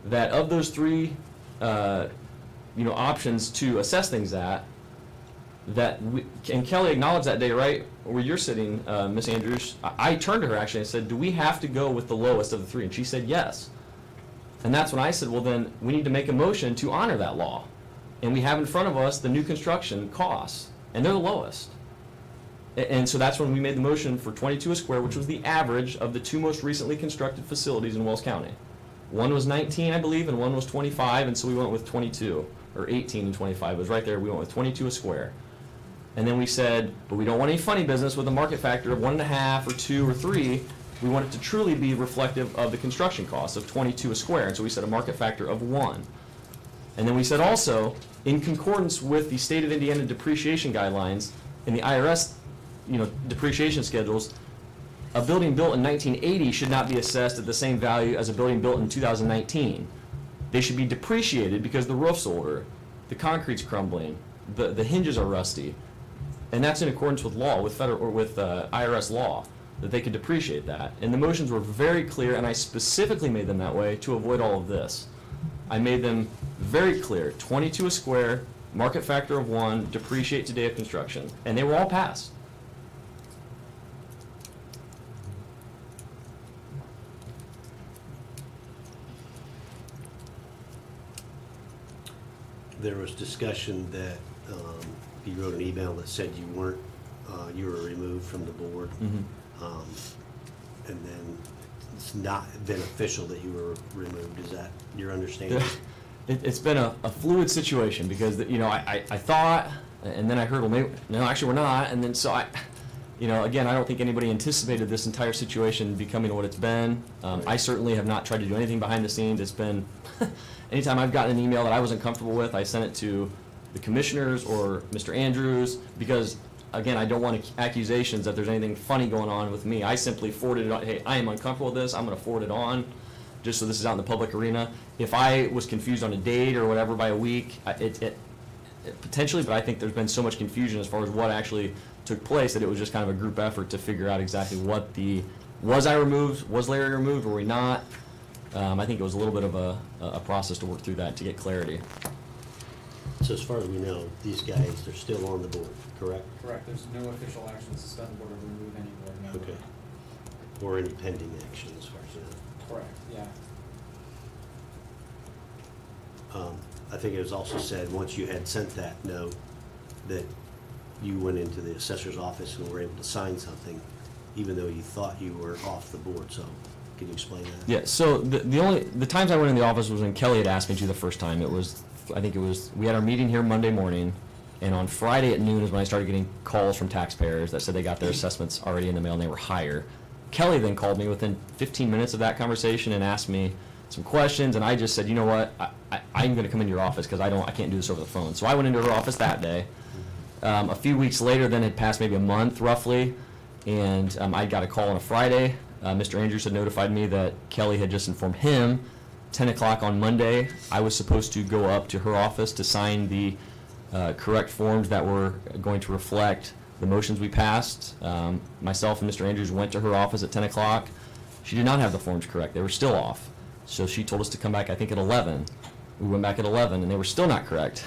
that of those 3 options to assess things at, and Kelly acknowledged that day, right, where you're sitting, Ms. Andrews, I turned to her actually and said, do we have to go with the lowest of the 3? And she said yes. And that's when I said, well then, we need to make a motion to honor that law. And we have in front of us the new construction costs, and they're the lowest. And so that's when we made the motion for 22 a square, which was the average of the 2 most recently constructed facilities in Wells County. One was 19, I believe, and one was 25, and so we went with 22, or 18 and 25. It was right there. We went with 22 a square. And then we said, but we don't want any funny business with a market factor of 1.5 or 2 or 3. We want it to truly be reflective of the construction costs of 22 a square. And so we set a market factor of 1. And then we said also, in concordance with the state of Indiana depreciation guidelines and the IRS, depreciation schedules, a building built in 1980 should not be assessed at the same value as a building built in 2019. They should be depreciated because the roof's older, the concrete's crumbling, the hinges are rusty. And that's in accordance with law, with federal or with IRS law, that they could depreciate that. And the motions were very clear, and I specifically made them that way to avoid all of this. I made them very clear: 22 a square, market factor of 1, depreciate to day of construction, and they were all passed. There was discussion that you wrote an email that said you weren't, you were removed from the board. And then it's not been official that you were removed. Is that your understanding? It's been a fluid situation because, I thought, and then I heard, well, maybe, no, actually we're not. And then so again, I don't think anybody anticipated this entire situation becoming what it's been. I certainly have not tried to do anything behind the scenes. It's been, anytime I've gotten an email that I wasn't comfortable with, I sent it to the commissioners or Mr. Andrews, because again, I don't want accusations that there's anything funny going on with me. I simply forwarded it on. Hey, I am uncomfortable with this. I'm going to forward it on, just so this is out in the public arena. If I was confused on a date or whatever by a week, it potentially, but I think there's been so much confusion as far as what actually took place that it was just kind of a group effort to figure out exactly what was I removed, was Larry removed, were we not? I think it was a little bit of a process to work through that to get clarity. So as far as we know, these guys, they're still on the board, correct? Correct. There's no official action to suspend the board or remove any board member. Okay. Or any pending action as far as you know? Correct, yeah. I think it was also said, once you had sent that note, that you went into the assessor's office and were able to sign something, even though you thought you were off the board. So can you explain that? Yeah, so the times I went in the office was when Kelly had asked me to the first time. We had our meeting here Monday morning, and on Friday at noon is when I started getting calls from taxpayers that said they got their assessments already in the mail and they were higher. Kelly then called me within 15 minutes of that conversation and asked me some questions, and I just said, you know what, I'm going to come into your office because I can't do this over the phone. So I went into her office that day. A few weeks later, then had passed maybe a month roughly, and I got a call on a Friday. Mr. Andrews had notified me that Kelly had just informed him 10 o'clock on Monday, I was supposed to go up to her office to sign the correct forms that were going to reflect the motions we passed. Myself and Mr. Andrews went to her office at 10 o'clock. She did not have the forms correct. They were still off. So she told us to come back, I think, at 11. We went back at 11, and they were still not correct.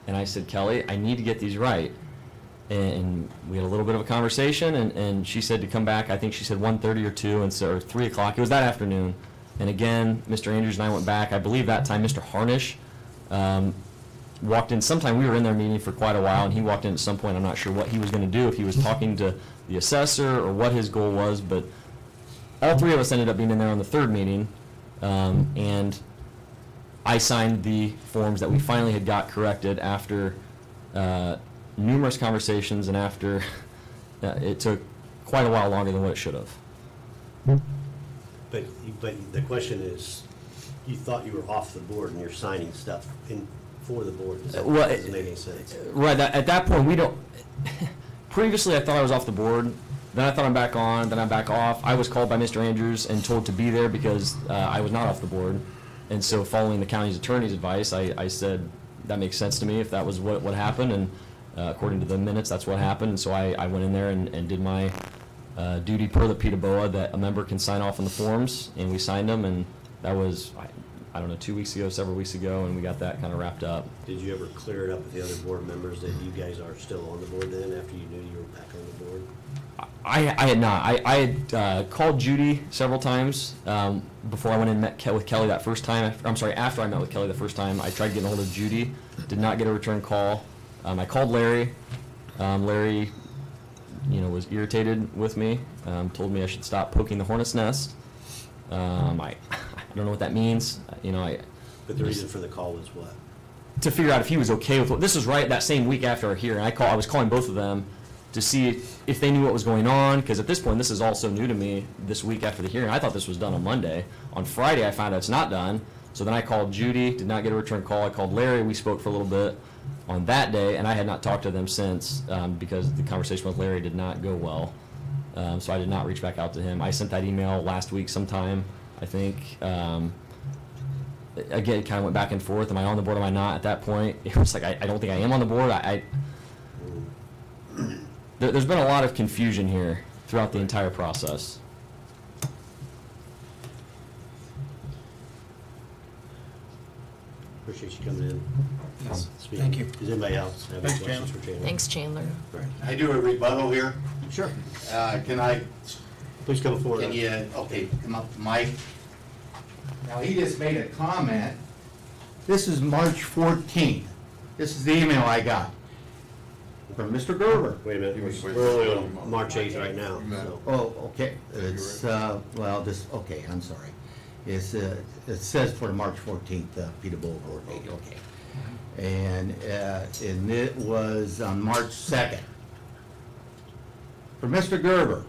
And I said, Kelly, I need to get these right. and we had a little bit of a conversation, and she said to come back, I think she said 1:30 or 2, and so, or 3 o'clock, it was that afternoon. And again, Mr. Andrews and I went back, I believe that time Mr. Harnish walked in sometime, we were in their meeting for quite a while, and he walked in at some point, I'm not sure what he was gonna do, if he was talking to the assessor or what his goal was, but all three of us ended up being in there on the third meeting, and I signed the forms that we finally had got corrected after numerous conversations and after it took quite a while longer than what it should have. But the question is, you thought you were off the board and you're signing stuff for the board. That doesn't make any sense. Right, at that point, we don't, previously I thought I was off the board, then I thought I'm back on, then I'm back off. I was called by Mr. Andrews and told to be there because I was not off the board. And so following the county's attorney's advice, I said, that makes sense to me if that was what happened, and according to the minutes, that's what happened. And so I went in there and did my duty per the PETA BOA that a member can sign off on the forms, and we signed them, and that was, I don't know, 2 weeks ago, several weeks ago, and we got that kind of wrapped up. Did you ever clear it up with the other board members that you guys are still on the board then, after you knew you were back on the board? I had not. I had called Judy several times before I went and met with Kelly that first time. I'm sorry, after I met with Kelly the first time, I tried getting a hold of Judy, did not get a return call. I called Larry. Larry, was irritated with me, told me I should stop poking the hornet's nest. I don't know what that means. But the reason for the call was what? To figure out if he was okay with this was right that same week after our hearing. I was calling both of them to see if they knew what was going on, because at this point, this is all so new to me this week after the hearing. I thought this was done on Monday. On Friday, I found out it's not done. So then I called Judy, did not get a return call. I called Larry, we spoke for a little bit on that day, and I had not talked to them since because the conversation with Larry did not go well. So I did not reach back out to him. I sent that email last week sometime, I think. Again, it kind of went back and forth. Am I on the board, am I not? At that point, it was like, I don't think I am on the board. There's been a lot of confusion here throughout the entire process. Appreciate you coming in. Yes. Speaking. Thank you. Does anybody else have any Thanks, questions Chandler. for Chandler? Thanks, Chandler. I do a rebuttal here. Sure. Can I? Please come forward. Can you, okay, come up to Mike. Now, he just made a comment. This is March 14th. This is the email I got from Mr. Gerber. Wait a minute, we're only on March 8th right now, so. Oh, okay, it's, okay, I'm sorry. It's, it says for the March 14th, PETA board meeting, okay. And it was on March 2nd. For Mr. Gerber.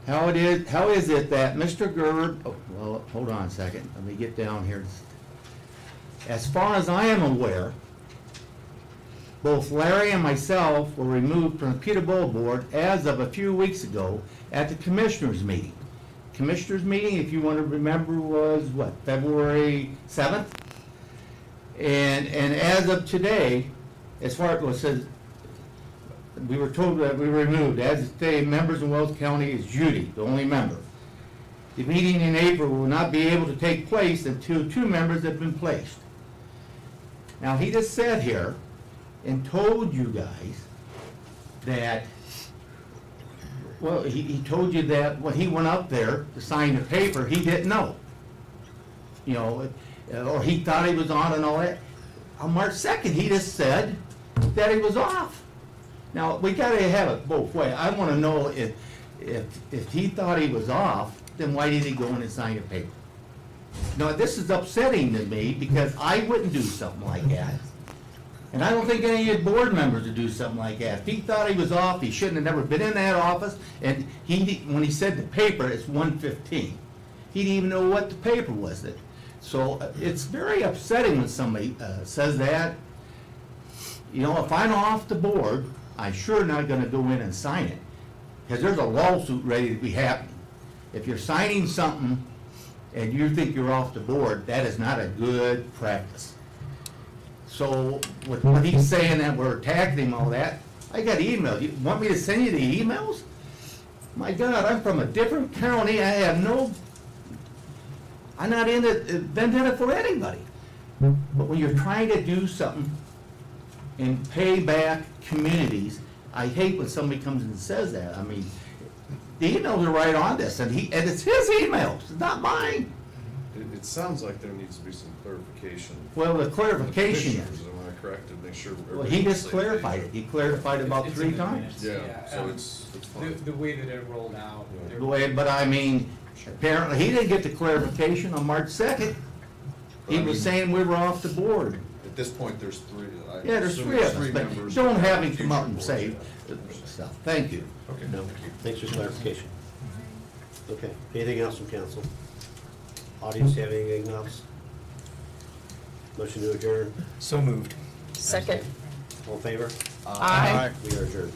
How is it that Mr. Gerber, oh, well, hold on a second, let me get down here. As far as I am aware, both Larry and myself were removed from the PETA board as of a few weeks ago at the commissioners' meeting. Commissioners' meeting, if you want to remember, was what, February 7th? And as of today, as far as it says, we were told that we were removed. As of today, members in Wells County is Judy, the only member. The meeting in April will not be able to take place until 2 members have been placed. Now, he just said here and told you guys that, well, he told you that when he went up there to sign the paper, he didn't know. Or he thought he was on and all that. On March 2nd, he just said that he was off. Now, we gotta have it both ways. I wanna know if he thought he was off, then why did he go in and sign the paper? Now, this is upsetting to me because I wouldn't do something like that. And I don't think any of the board members would do something like that. If he thought he was off, he shouldn't have never been in that office. And when he said the paper, it's 1:15. He didn't even know what the paper was. So it's very upsetting when somebody says that. If I'm off the board, I'm sure not gonna go in and sign it. Because there's a lawsuit ready to be happening. If you're signing something and you think you're off the board, that is not a good practice. So, with what he's saying that we're attacking him, all that, I got emails. You want me to send you the emails? My God, I'm from a different county. I'm not in it, vendetta for anybody. But when you're trying to do something and pay back communities. I hate when somebody comes and says that. I mean, the emails are right on this, and it's his emails, it's not mine. It sounds like there needs to be some clarification. Well, the clarification From the is, commissioners, am I correct, to make sure? well, he just clarified it. He clarified it about It's 3 in the times. minutes, Yeah, so it's fine. The way that it rolled out. there- The way, but I mean, apparently, he didn't get the clarification on March 2nd. He was saying we were off the board. At this point, there's 3. I Yeah, there's assume 3 of us, but members don't of have him future come up and boards, say yeah. stuff. Thank you. Okay, No, thank you. thanks for clarification. Okay, anything else from council? Audience, have anything else? Motion to adjourn, So moved. Second. all in favor? Aye. We are adjourned.